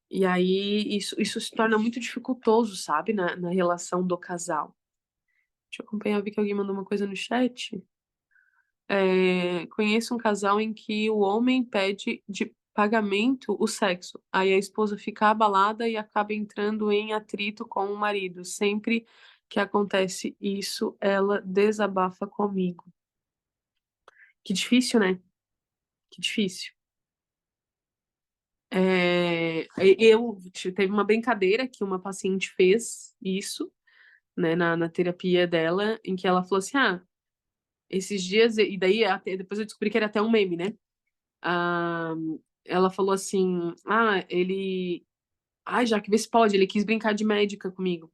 e aí isso se torna muito dificultoso, sabe, na relação do casal. Deixa eu acompanhar, eu vi que alguém mandou uma coisa no chat. Conheço um casal em que o homem pede de pagamento o sexo, aí a esposa fica abalada e acaba entrando em atrito com o marido. Sempre que acontece isso, ela desabafa comigo. Que difícil, né? Que difícil. Teve uma brincadeira que uma paciente fez isso, né, na terapia dela, em que ela falou assim: ah, esses dias, e daí depois eu descobri que era até um meme, né? Ah, ela falou assim: ah, já que vê se pode, ele quis brincar de médica comigo.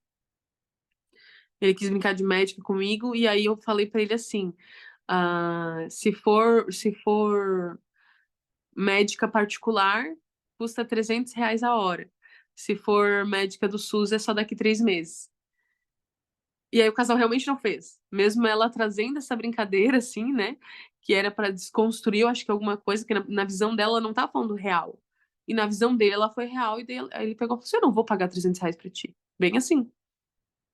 Ele quis brincar de médica comigo, e aí eu falei pra ele assim: se for médica particular, custa R$ 300 a hora. Se for médica do SUS, é só daqui 3 meses. E aí o casal realmente não fez. Mesmo ela trazendo essa brincadeira, assim, né? Que era para desconstruir, eu acho que alguma coisa que na visão dela não tava falando real. e na visão dele ela foi real, e daí aí ele pegou e falou assim, eu não vou pagar R$ 300 pra ti. Bem assim.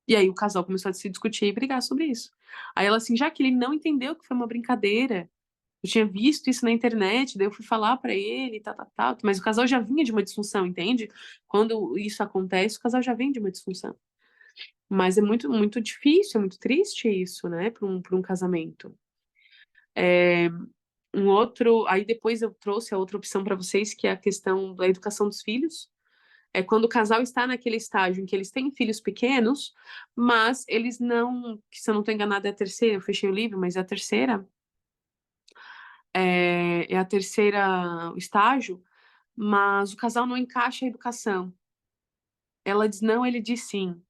E aí o casal começou a se discutir e brigar sobre isso. Aí ela assim, já que ele não entendeu que foi uma brincadeira, eu tinha visto isso na internet, daí eu fui falar pra ele, tal, mas o casal já vinha de uma disfunção, entende? Quando isso acontece, o casal já vem de uma disfunção. Mas é muito, muito difícil, é muito triste isso, né, para um casamento. Aí depois eu trouxe a outra opção para vocês, que é a questão da educação dos filhos. É quando o casal está naquele estágio em que eles têm filhos pequenos, mas eles não, que se eu não estou enganada é a terceira, eu fechei o livro, mas é a terceira, é a terceira estágio, mas o casal não encaixa a educação. Ela diz não, ele diz sim.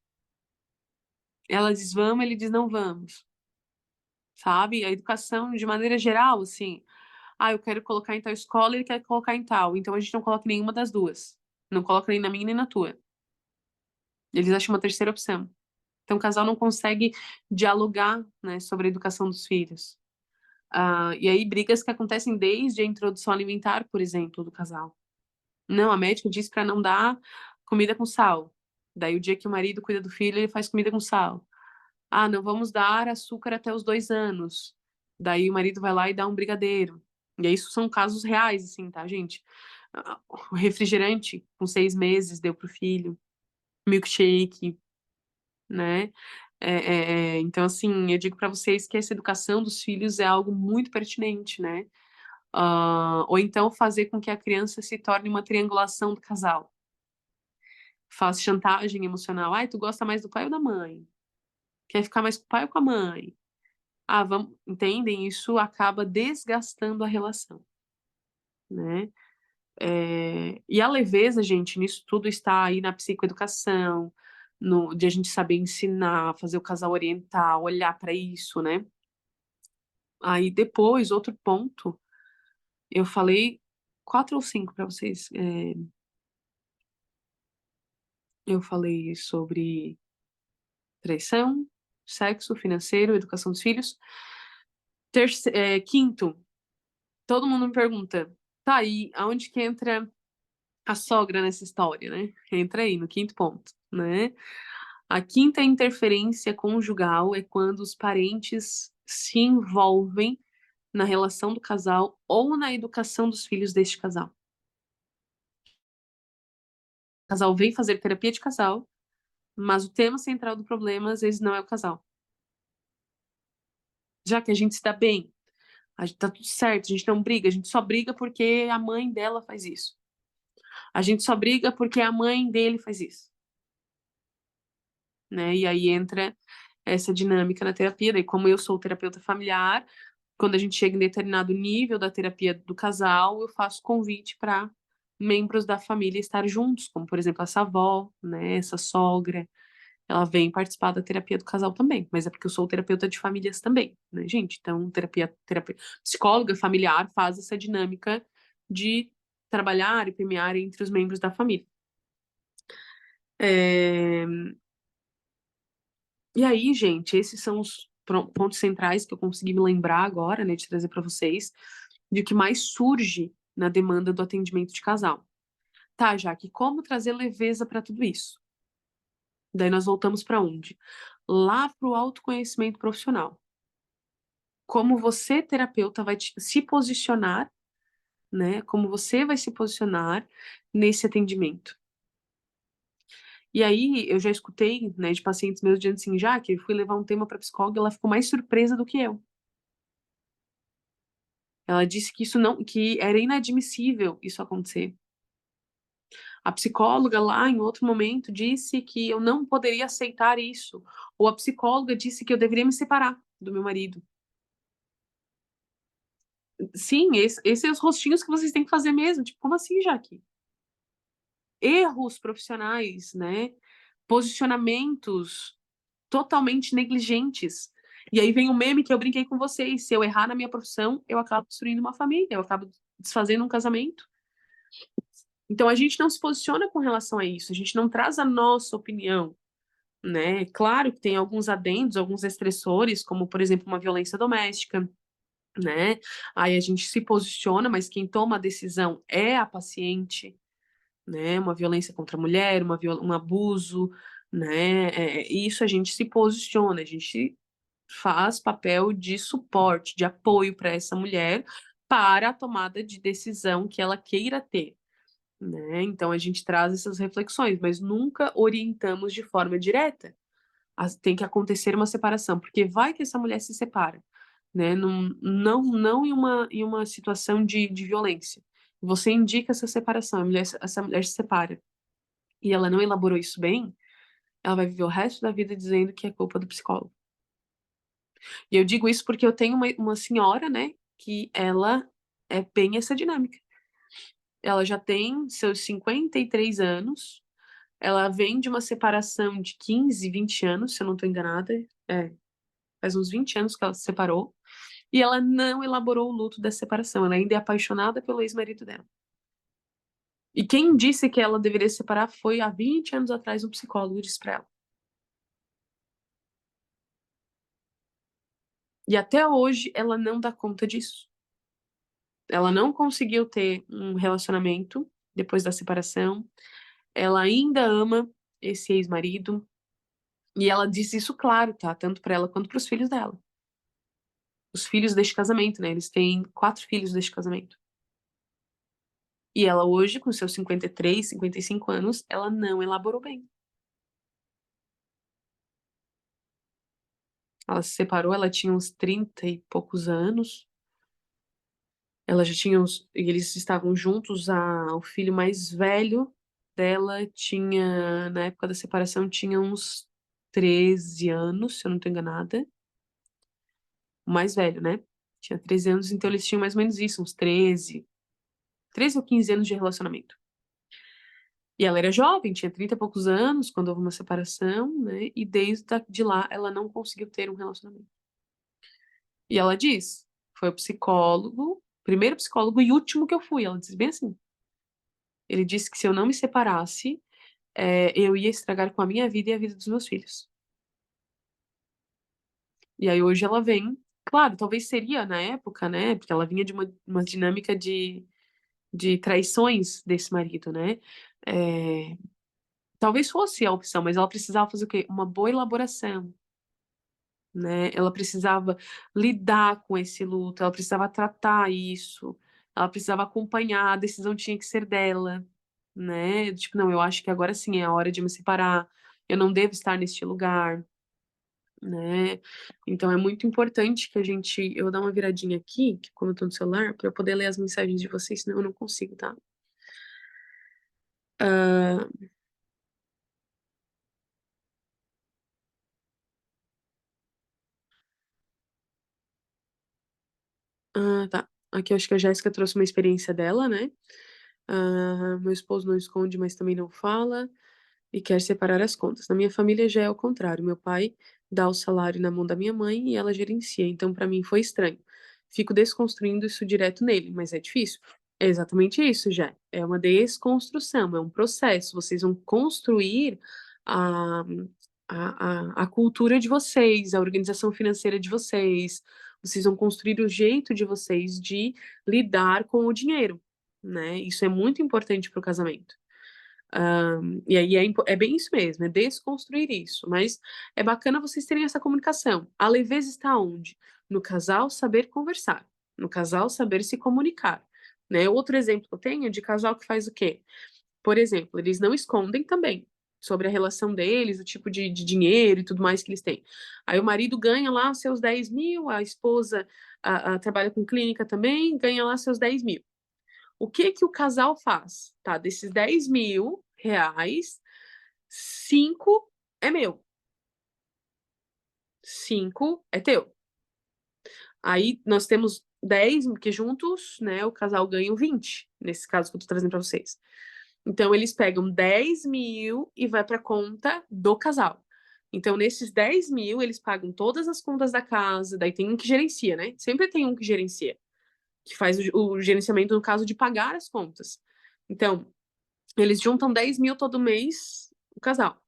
Ela diz vamos, ele diz não vamos. Sabe? A educação, de maneira geral, assim, eu quero colocar em tal escola, ele quer colocar em tal, então a gente não coloca nenhuma das duas. Não coloca nem na minha nem na tua. Eles acham uma terceira opção. Então o casal não consegue dialogar, né, sobre a educação dos filhos. E aí brigas que acontecem desde a introdução alimentar, por exemplo, do casal. Não, a médica diz para não dar comida com sal. Daí o dia que o marido cuida do filho, ele faz comida com sal. Não vamos dar açúcar até os 2 anos. Daí o marido vai lá e dá um brigadeiro. E aí isso são casos reais, assim, tá, gente? O refrigerante com 6 meses deu pro filho. Milkshake, né? Então, assim, eu digo para vocês que essa educação dos filhos é algo muito pertinente, né? Ou então fazer com que a criança se torne uma triangulação do casal. Faz chantagem emocional. Tu gosta mais do pai ou da mãe? Quer ficar mais com o pai ou com a mãe? Vamos, entendem? Isso acaba desgastando a relação, né? E a leveza, gente, nisso tudo está aí na psicoeducação, de a gente saber ensinar, fazer o casal orientar, olhar para isso, né? Aí depois, outro ponto, eu falei 4 ou 5 para vocês. Eu falei sobre traição, sexo, financeiro, educação dos filhos. Quinto, todo mundo me pergunta, tá aí, aonde que entra a sogra nessa história, né? Entra aí no quinto ponto, né? A quinta interferência conjugal é quando os parentes se envolvem na relação do casal ou na educação dos filhos deste casal. O casal vem fazer terapia de casal, mas o tema central do problema às vezes não é o casal. Já que a gente se dá bem, a gente tá tudo certo, a gente não briga, a gente só briga porque a mãe dela faz isso. A gente só briga porque a mãe dele faz isso. Né? E aí entra essa dinâmica na terapia. Daí, como eu sou terapeuta familiar, quando a gente chega em determinado nível da terapia do casal, eu faço convite para membros da família estar juntos, como, por exemplo, essa avó, né, essa sogra. Ela vem participar da terapia do casal também, mas é porque eu sou terapeuta de famílias também, né, gente? Então, terapia, psicóloga familiar faz essa dinâmica de trabalhar e premiar entre os membros da família. E aí, gente, esses são os pontos centrais que eu consegui me lembrar agora, né, de trazer para vocês, de o que mais surge na demanda do atendimento de casal. Tá, Jaque, como trazer leveza para tudo isso? Daí nós voltamos para onde? Lá para o autoconhecimento profissional. Como você, terapeuta, vai se posicionar, né? Como você vai se posicionar nesse atendimento. E aí, eu já escutei, né, de pacientes meus dizendo assim, Jaque, eu fui levar um tema para psicóloga, ela ficou mais surpresa do que eu. Ela disse que que era inadmissível isso acontecer. A psicóloga lá, em outro momento, disse que eu não poderia aceitar isso. Ou a psicóloga disse que eu deveria me separar do meu marido. Sim, esses são os rostinhos que vocês têm que fazer mesmo. Tipo, como assim, Jaque? Erros profissionais, né? Posicionamentos totalmente negligentes. E aí vem o meme que eu brinquei com vocês. Se eu errar na minha profissão, eu acabo destruindo uma família, eu acabo desfazendo um casamento. Então a gente não se posiciona com relação a isso, a gente não traz a nossa opinião, né? Claro que tem alguns adendos, alguns estressores, como por exemplo uma violência doméstica, né? Aí a gente se posiciona, mas quem toma a decisão é a paciente, né? Uma violência contra a mulher, um abuso, né? Isso a gente se posiciona, a gente faz papel de suporte, de apoio para essa mulher para a tomada de decisão que ela queira ter, né? Então a gente traz essas reflexões, mas nunca orientamos de forma direta. Tem que acontecer uma separação, porque vai que essa mulher se separa, né? Não em uma situação de violência. Você indica essa separação, essa mulher se separa e ela não elaborou isso bem, ela vai viver o resto da vida dizendo que é culpa do psicólogo. E eu digo isso porque eu tenho uma senhora, né, que ela é bem essa dinâmica. Ela já tem seus 53 anos, ela vem de uma separação de 15, 20 anos, se eu não estou enganada. Faz uns 20 anos que ela se separou. E ela não elaborou o luto da separação. Ela ainda é apaixonada pelo ex-marido dela. E quem disse que ela deveria se separar foi há 20 anos atrás um psicólogo disse pra ela. E até hoje ela não dá conta disso. Ela não conseguiu ter um relacionamento depois da separação. Ela ainda ama esse ex-marido. E ela diz isso claro, tá? Tanto pra ela quanto pros filhos dela. Os filhos deste casamento, né? Eles têm 4 filhos deste casamento. E ela hoje, com seus 53, 55 anos, ela não elaborou bem. Ela se separou, ela tinha uns 30 e poucos anos. Ela já tinha e eles estavam juntos, o filho mais velho dela tinha, na época da separação, tinha uns 13 anos, se eu não estou enganada. O mais velho, né? Tinha 13 anos, então eles tinham mais ou menos isso, uns 13 ou 15 anos de relacionamento. E ela era jovem, tinha 30 e poucos anos, quando houve uma separação, né? E desde de lá ela não conseguiu ter um relacionamento. E ela diz, foi o psicólogo, primeiro psicólogo e último que eu fui. Ela diz bem assim. Ele disse que se eu não me separasse, eu ia estragar com a minha vida e a vida dos meus filhos. E aí hoje ela vem, claro, talvez seria na época, né? Porque ela vinha de uma dinâmica de traições desse marido, né? Talvez fosse a opção, mas ela precisava fazer o quê? Uma boa elaboração, né? Ela precisava lidar com esse luto, ela precisava tratar isso, ela precisava acompanhar, a decisão tinha que ser dela, né? Tipo, não, eu acho que agora sim é a hora de me separar, eu não devo estar neste lugar, né? Então é muito importante que eu vou dar uma viradinha aqui, que como eu tô no celular, para eu poder ler as mensagens de vocês, senão eu não consigo, tá? Ah, tá. Aqui eu acho que a Jéssica trouxe uma experiência dela, né? Meu esposo não esconde, mas também não fala e quer separar as contas. Na minha família já é o contrário. Meu pai dá o salário na mão da minha mãe e ela gerencia. Então, para mim foi estranho. Fico desconstruindo isso direto nele, mas é difícil. É exatamente isso, já. É uma desconstrução, é um processo. Vocês vão construir a, a cultura de vocês, a organização financeira de vocês. Vocês vão construir o jeito de vocês de lidar com o dinheiro, né? Isso é muito importante para o casamento. E aí é bem isso mesmo, é desconstruir isso. Mas é bacana vocês terem essa comunicação. A leveza está onde? No casal saber conversar, no casal saber se comunicar. Né? Outro exemplo que eu tenho é de casal que faz o quê? Por exemplo, eles não escondem também sobre a relação deles, o tipo de dinheiro e tudo mais que eles têm. Aí o marido ganha lá seus 10 mil, a esposa trabalha com clínica também, ganha lá seus 10 mil. O que que o casal faz? Tá, desses 10 mil reais, 5 é meu, 5 é teu. Aí nós temos 10, que juntos, né, o casal ganha 20, nesse caso que eu tô trazendo para vocês. Então, eles pegam 10 mil e vai para conta do casal. Então, nesses 10 mil, eles pagam todas as contas da casa, daí tem um que gerencia, né? Sempre tem um que gerencia, que faz o gerenciamento no caso de pagar as contas. Então, eles juntam 10 mil todo mês, o casal.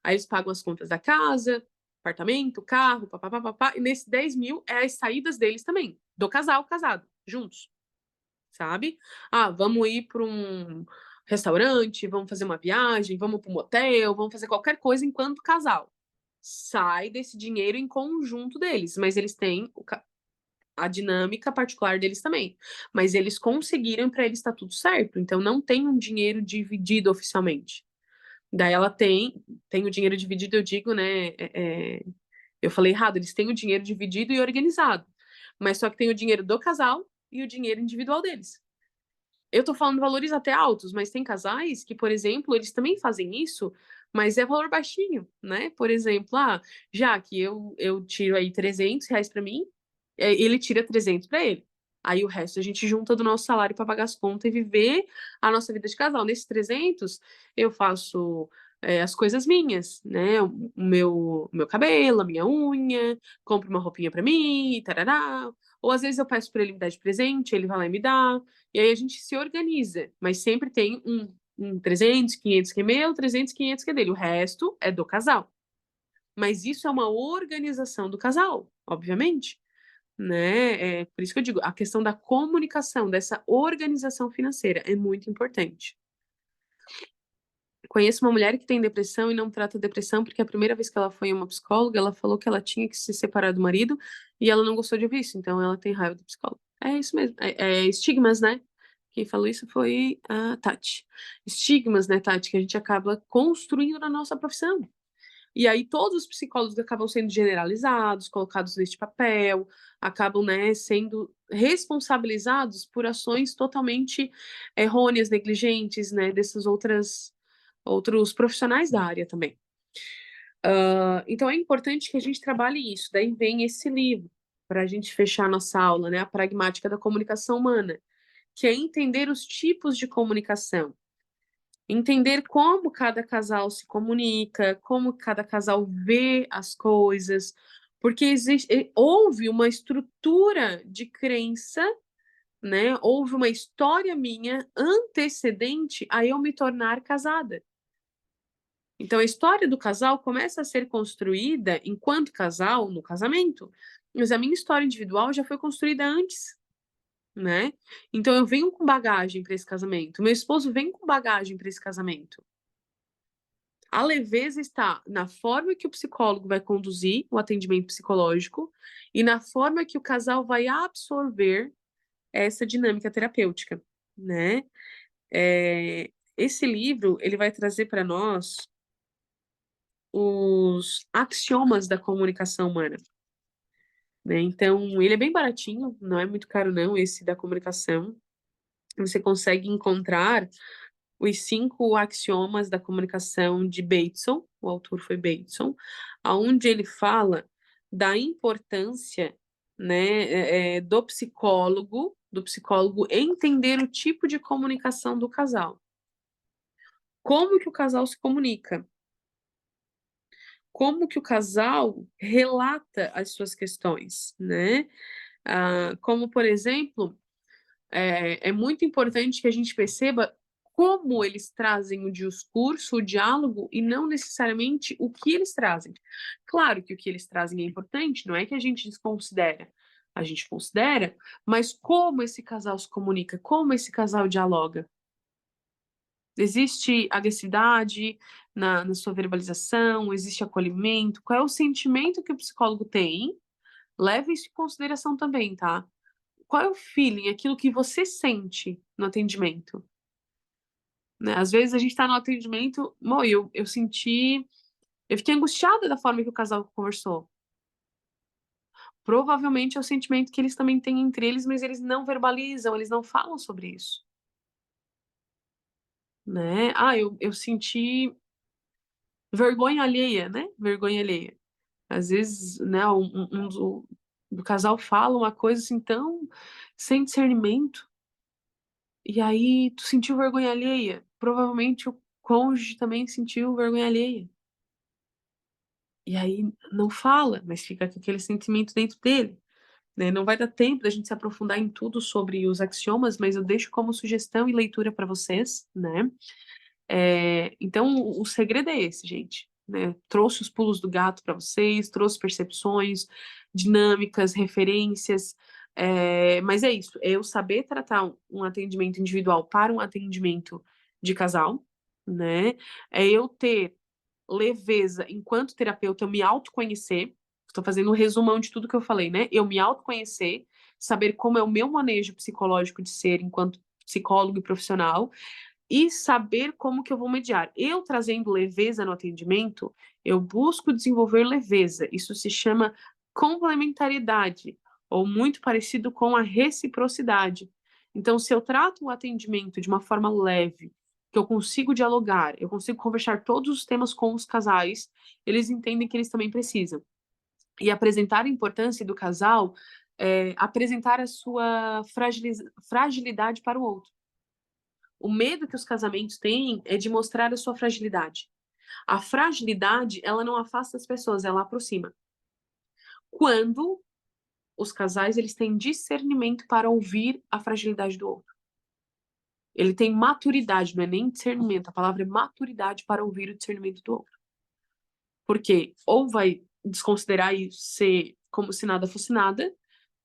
Aí eles pagam as contas da casa, apartamento, carro, papapá, e nesses 10 mil é as saídas deles também, do casal casado, juntos, sabe? Vamos ir para restaurante, vamos fazer uma viagem, vamos para um motel, vamos fazer qualquer coisa enquanto casal. Sai desse dinheiro em conjunto deles, mas eles têm a dinâmica particular deles também. Mas eles conseguiram, para eles tá tudo certo. Então não tem um dinheiro dividido oficialmente. Daí ela tem o dinheiro dividido, eu digo, né? Eu falei errado, eles têm o dinheiro dividido e organizado. Mas só que tem o dinheiro do casal e o dinheiro individual deles. Eu tô falando valores até altos, mas tem casais que, por exemplo, eles também fazem isso, mas é valor baixinho, né? Por exemplo, já que eu tiro aí R$ 300 para mim, ele tira 300 para ele. Aí o resto a gente junta do nosso salário para pagar as contas e viver a nossa vida de casal. Nesses 300, eu faço as coisas minhas, né? O meu cabelo, a minha unha, compro uma roupinha para mim, tarará. Ou às vezes eu peço para ele me dar de presente, ele vai lá e me dá. E aí a gente se organiza, mas sempre tem um 300, 500 que é meu, 300, 500 que é dele. O resto é do casal. Mas isso é uma organização do casal, obviamente, né? Por isso que eu digo, a questão da comunicação, dessa organização financeira é muito importante. Conheço uma mulher que tem depressão e não trata depressão porque a primeira vez que ela foi em uma psicóloga, ela falou que ela tinha que se separar do marido e ela não gostou de ouvir isso, então ela tem raiva do psicólogo. É isso mesmo, estigmas, né? Quem falou isso foi a Tati. Estigmas, né, Tati, que a gente acaba construindo na nossa profissão. E aí todos os psicólogos acabam sendo generalizados, colocados neste papel, acabam, né, sendo responsabilizados por ações totalmente errôneas, negligentes, né, desses outros profissionais da área também. Então é importante que a gente trabalhe isso. Daí vem esse livro para a gente fechar nossa aula, né, a pragmática da comunicação humana, que é entender os tipos de comunicação. Entender como cada casal se comunica, como cada casal vê as coisas, porque houve uma estrutura de crença, né? Houve uma história minha antecedente a eu me tornar casada. Então a história do casal começa a ser construída enquanto casal no casamento, mas a minha história individual já foi construída antes. Né? Então eu venho com bagagem para esse casamento, meu esposo vem com bagagem para esse casamento. A leveza está na forma que o psicólogo vai conduzir o atendimento psicológico e na forma que o casal vai absorver essa dinâmica terapêutica, né? Esse livro, ele vai trazer para nós os axiomas da comunicação humana, né? Então, ele é bem baratinho, não é muito caro não, esse da comunicação. Você consegue encontrar os 5 axiomas da comunicação de Bateson, o autor foi Bateson, aonde ele fala da importância, né, do psicólogo entender o tipo de comunicação do casal. Como que o casal se comunica? Como que o casal relata as suas questões, né? Como, por exemplo, é muito importante que a gente perceba como eles trazem o discurso, o diálogo, e não necessariamente o que eles trazem. Claro que o que eles trazem é importante, não é que a gente desconsidera. A gente considera, mas como esse casal se comunica, como esse casal dialoga. Existe agressividade na sua verbalização, existe acolhimento, qual é o sentimento que o psicólogo tem? Leve isso em consideração também, tá? Qual é o feeling, aquilo que você sente no atendimento? Né? Às vezes a gente está no atendimento, eu fiquei angustiada da forma que o casal conversou. Provavelmente é o sentimento que eles também têm entre eles, mas eles não verbalizam, eles não falam sobre isso. Né? Eu senti vergonha alheia, né? Vergonha alheia. Às vezes, né, do casal fala uma coisa assim tão sem discernimento. E aí tu sentiu vergonha alheia. Provavelmente o cônjuge também sentiu vergonha alheia. E aí não fala, mas fica com aquele sentimento dentro dele. Né? Não vai dar tempo da gente se aprofundar em tudo sobre os axiomas, mas eu deixo como sugestão e leitura para vocês, né? Então, o segredo é esse, gente. Né? Trouxe os pulos do gato para vocês, trouxe percepções, dinâmicas, referências, mas é isso, é eu saber tratar um atendimento individual para um atendimento de casal, né? É eu ter leveza enquanto terapeuta, eu me autoconhecer. Estou fazendo um resumão de tudo que eu falei, né? Eu me autoconhecer, saber como é o meu manejo psicológico de ser enquanto psicólogo e profissional, e saber como que eu vou mediar. Eu trazendo leveza no atendimento, eu busco desenvolver leveza. Isso se chama complementariedade, ou muito parecido com a reciprocidade. Então, se eu trato o atendimento de uma forma leve, que eu consigo dialogar, eu consigo conversar todos os temas com os casais, eles entendem que eles também precisam. E apresentar a importância do casal, apresentar a sua fragilidade para o outro. O medo que os casamentos têm é de mostrar a sua fragilidade. A fragilidade, ela não afasta as pessoas, ela aproxima. Quando os casais, eles têm discernimento para ouvir a fragilidade do outro. Ele tem maturidade, não é nem discernimento, a palavra é maturidade para ouvir o discernimento do outro. Porque ou vai desconsiderar e ser como se nada fosse nada,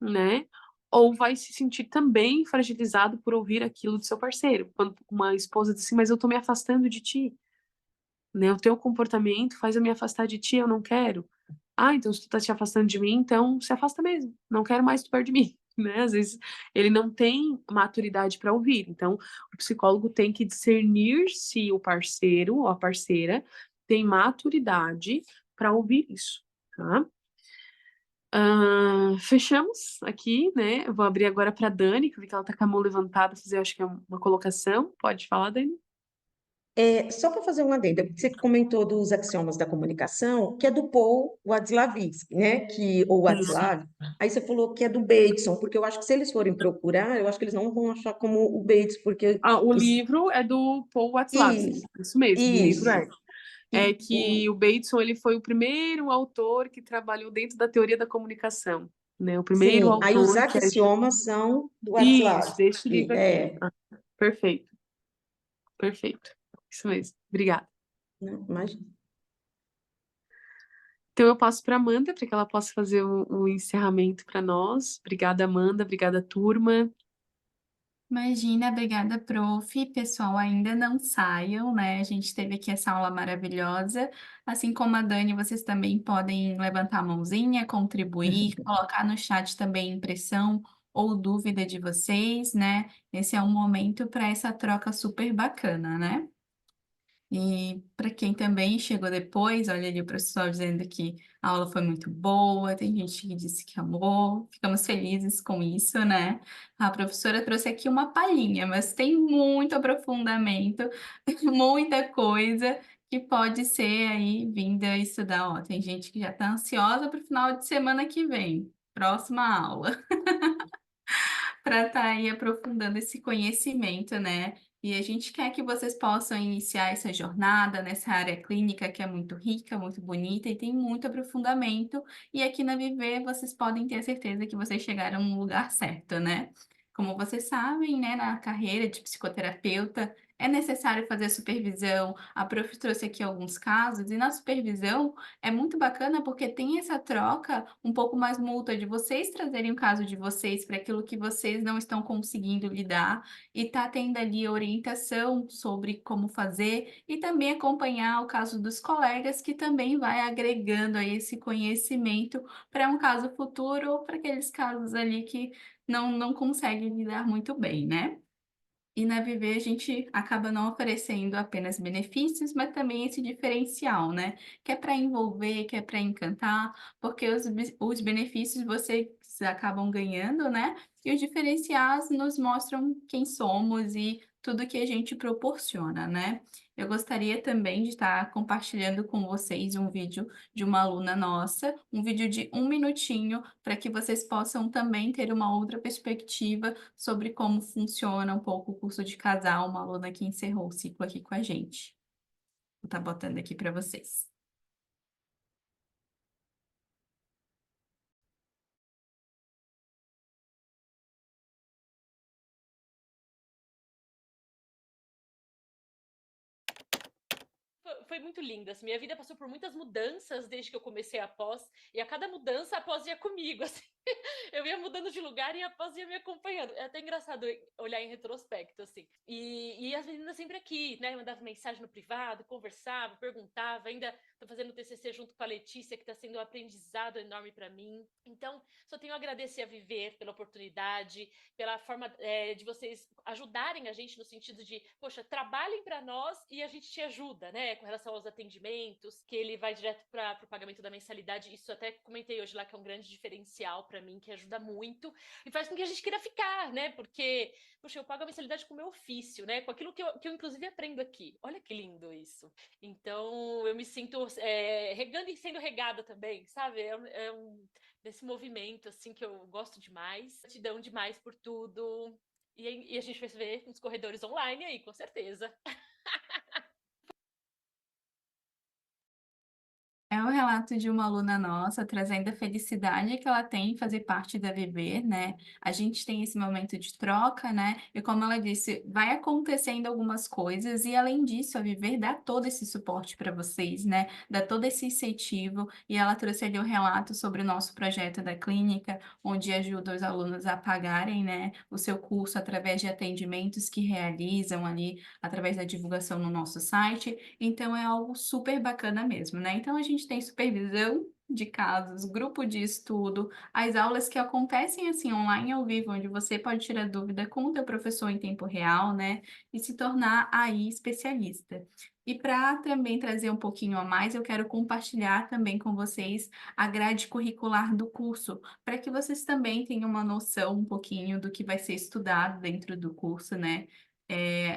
né? Ou vai se sentir também fragilizado por ouvir aquilo do seu parceiro. Quando uma esposa diz assim, mas eu tô me afastando de ti, né? O teu comportamento faz eu me afastar de ti, eu não quero. Ah, então se tu tá te afastando de mim, então se afasta mesmo. Não quero mais tu perto de mim, né? Às vezes ele não tem maturidade para ouvir. Então, o psicólogo tem que discernir se o parceiro ou a parceira tem maturidade para ouvir isso, tá? Fechamos aqui, né? Eu vou abrir agora para Dani, que eu vi que ela tá com a mão levantada, fazer, acho que é uma colocação. Pode falar, Dani? Só para fazer uma adenda, porque você comentou dos axiomas da comunicação, que é do Paul Watzlawick, né? Ou Isso. Watzlaw. Aí você falou que é do Bateson, porque eu acho que se eles forem procurar, eu acho que eles não vão achar como o Bates, porque Ah, o os... livro é do Paul Watzlawick, Isso, isso mesmo, o livro isso. é. É que o Bateson, ele foi o primeiro autor que trabalhou dentro da teoria da comunicação, né? O primeiro Sim, aí os autor que é... axiomas são do Isso, Watzlawick. deste livro aqui. É, Ah, perfeito, perfeito. Isso mesmo, obrigada. não, imagina. Então eu passo para Amanda para que ela possa fazer o encerramento para nós. Obrigada, Amanda. Obrigada, turma. Imagina, obrigada, prof. Pessoal, ainda não saiam, né? A gente teve aqui essa aula maravilhosa. Assim como a Dani, vocês também podem levantar a mãozinha, contribuir, colocar no chat também impressão ou dúvida de vocês, né? Esse é um momento para essa troca super bacana, né? E para quem também chegou depois, olha ali o professor dizendo que a aula foi muito boa, tem gente que disse que amou, ficamos felizes com isso, né? A professora trouxe aqui uma palhinha, mas tem muito aprofundamento, muita coisa que pode ser aí vinda a estudar. Ó, tem gente que já está ansiosa para o final de semana que vem, próxima aula para estar aí aprofundando esse conhecimento, né? E a gente quer que vocês possam iniciar essa jornada nessa área clínica que é muito rica, muito bonita e tem muito aprofundamento. E aqui na Viver vocês podem ter a certeza que vocês chegaram no lugar certo, né? Como vocês sabem, né, na carreira de psicoterapeuta é necessário fazer supervisão. A prof trouxe aqui alguns casos, e na supervisão é muito bacana porque tem essa troca um pouco mais mútua de vocês trazerem o caso de vocês para aquilo que vocês não estão conseguindo lidar e tá tendo ali orientação sobre como fazer e também acompanhar o caso dos colegas que também vai agregando aí esse conhecimento para um caso futuro ou para aqueles casos ali que não conseguem lidar muito bem, né? E na Viver a gente acaba não oferecendo apenas benefícios, mas também esse diferencial, né? Que é para envolver, que é para encantar, porque os benefícios vocês acabam ganhando, né? E os diferenciais nos mostram quem somos e tudo que a gente proporciona, né? Eu gostaria também de estar compartilhando com vocês um vídeo de uma aluna nossa, um vídeo de 1 minutinho, para que vocês possam também ter uma outra perspectiva sobre como funciona um pouco o curso de casal, uma aluna que encerrou o ciclo aqui com a gente. Vou estar botando aqui para vocês. foi muito lindo, assim, minha vida passou por muitas mudanças desde que eu comecei a pós, e a cada mudança a pós ia comigo, assim. Eu ia mudando de lugar e a pós ia me acompanhando. É até engraçado olhar em retrospecto, assim. E as meninas sempre aqui, né? Mandavam mensagem no privado, conversava, perguntava. Ainda tô fazendo TCC junto com a Letícia, que está sendo um aprendizado enorme para mim. Então, só tenho a agradecer a Viver pela oportunidade, pela forma de vocês ajudarem a gente no sentido de, poxa, trabalhem para nós e a gente te ajuda, né? Com relação aos atendimentos, que ele vai direto para o pagamento da mensalidade. Isso até comentei hoje lá que é um grande diferencial para mim, que ajuda muito e faz com que a gente queira ficar, né? Porque, poxa, eu pago a mensalidade com o meu ofício, né? Com aquilo que eu inclusive aprendo aqui. Olha que lindo isso. Então, eu me sinto regando e sendo regada também, sabe? Desse movimento, assim, que eu gosto demais. Gratidão demais por tudo. E a gente vai se ver nos corredores online aí, com certeza. É o relato de uma aluna nossa, trazendo a felicidade que ela tem em fazer parte da Viver, né? A gente tem esse momento de troca, né? E como ela disse, vai acontecendo algumas coisas e além disso, a Viver dá todo esse suporte para vocês, né? Dá todo esse incentivo e ela trouxe ali o relato sobre o nosso projeto da clínica, onde ajuda os alunos a pagarem, né, o seu curso através de atendimentos que realizam ali através da divulgação no nosso site. Então é algo super bacana mesmo, né? Então a gente tem supervisão de casos, grupo de estudo, as aulas que acontecem assim online ao vivo, onde você pode tirar dúvida com o teu professor em tempo real, né? E se tornar aí especialista. E para também trazer um pouquinho a mais, eu quero compartilhar também com vocês a grade curricular do curso, para que vocês também tenham uma noção um pouquinho do que vai ser estudado dentro do curso, né?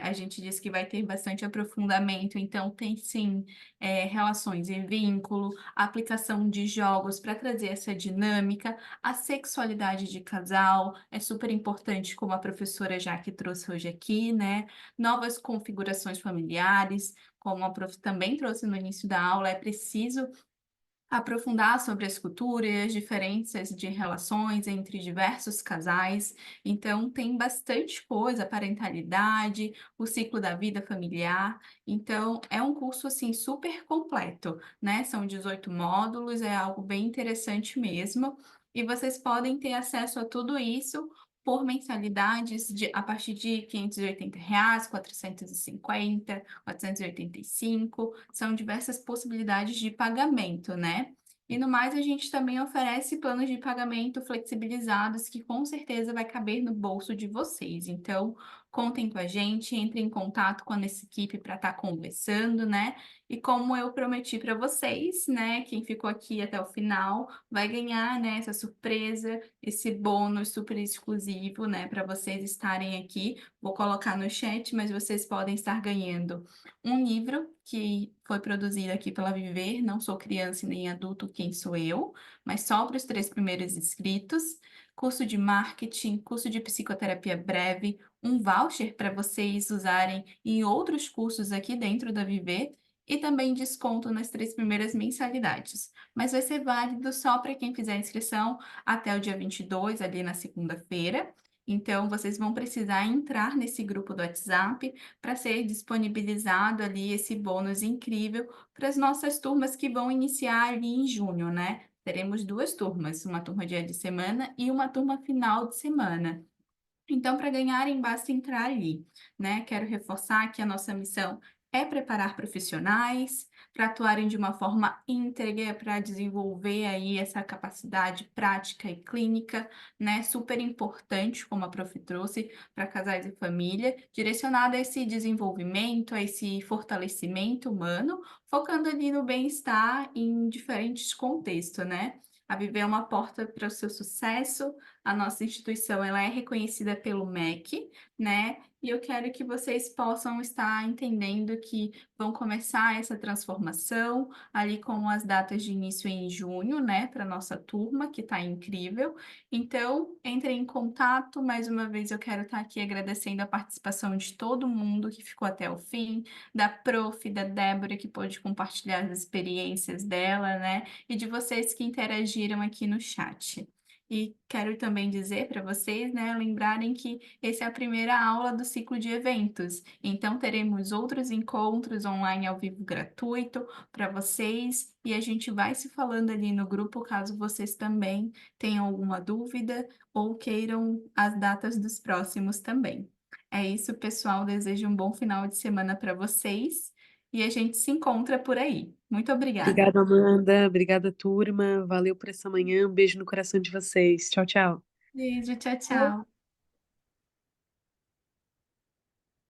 A gente disse que vai ter bastante aprofundamento, então tem sim relações e vínculo, aplicação de jogos para trazer essa dinâmica, a sexualidade de casal é super importante, como a professora Jaque trouxe hoje aqui, né? Novas configurações familiares, como a prof também trouxe no início da aula, é preciso aprofundar sobre as culturas, diferenças de relações entre diversos casais. Então, tem bastante coisa, parentalidade, o ciclo da vida familiar. Então, é um curso, assim, super completo, né? São 18 módulos, é algo bem interessante mesmo. E vocês podem ter acesso a tudo isso por mensalidades a partir de R$ 580, R$ 450, 485, são diversas possibilidades de pagamento, né? E no mais, a gente também oferece planos de pagamento flexibilizados que com certeza vai caber no bolso de vocês. Então, contem com a gente, entrem em contato com a nossa equipe para estar conversando, né? E como eu prometi para vocês, né? Quem ficou aqui até o final vai ganhar, né, essa surpresa, esse bônus super exclusivo, né, para vocês estarem aqui. Vou colocar no chat, mas vocês podem estar ganhando um livro que foi produzido aqui pela Viver, Não Sou Criança e Nem Adulto, Quem Sou Eu, mas só para os 3 primeiros inscritos, curso de marketing, curso de psicoterapia breve, um voucher para vocês usarem em outros cursos aqui dentro da Viver, e também desconto nas 3 primeiras mensalidades. Mas vai ser válido só para quem fizer a inscrição até o dia 22, ali na segunda-feira. Então, vocês vão precisar entrar nesse grupo do WhatsApp para ser disponibilizado ali esse bônus incrível para as nossas turmas que vão iniciar ali em junho, né? Teremos 2 turmas, uma turma dia de semana e uma turma final de semana. Então, para ganharem, basta entrar ali, né? Quero reforçar que a nossa missão é preparar profissionais para atuarem de uma forma íntegra, para desenvolver aí essa capacidade prática e clínica, né? Super importante, como a prof trouxe, para casais e família, direcionada a esse desenvolvimento, a esse fortalecimento humano, focando ali no bem-estar em diferentes contextos, né? A Viver é uma porta para o seu sucesso. A nossa instituição ela é reconhecida pelo MEC, né? E eu quero que vocês possam estar entendendo que vão começar essa transformação ali com as datas de início em junho, né? Para nossa turma, que está incrível. Então, entrem em contato. Mais uma vez, eu quero estar aqui agradecendo a participação de todo mundo que ficou até o fim, da prof, da Débora, que pôde compartilhar as experiências dela, né? E de vocês que interagiram aqui no chat. E quero também dizer para vocês, né, lembrarem que essa é a primeira aula do ciclo de eventos. Então, teremos outros encontros online ao vivo gratuito para vocês e a gente vai se falando ali no grupo caso vocês também tenham alguma dúvida ou queiram as datas dos próximos também. É isso, pessoal. Desejo um bom final de semana para vocês e a gente se encontra por aí. Muito obrigada. Obrigada, Amanda. Obrigada, turma. Valeu por essa manhã. Um beijo no coração de vocês. Tchau, tchau. Beijo, tchau, tchau.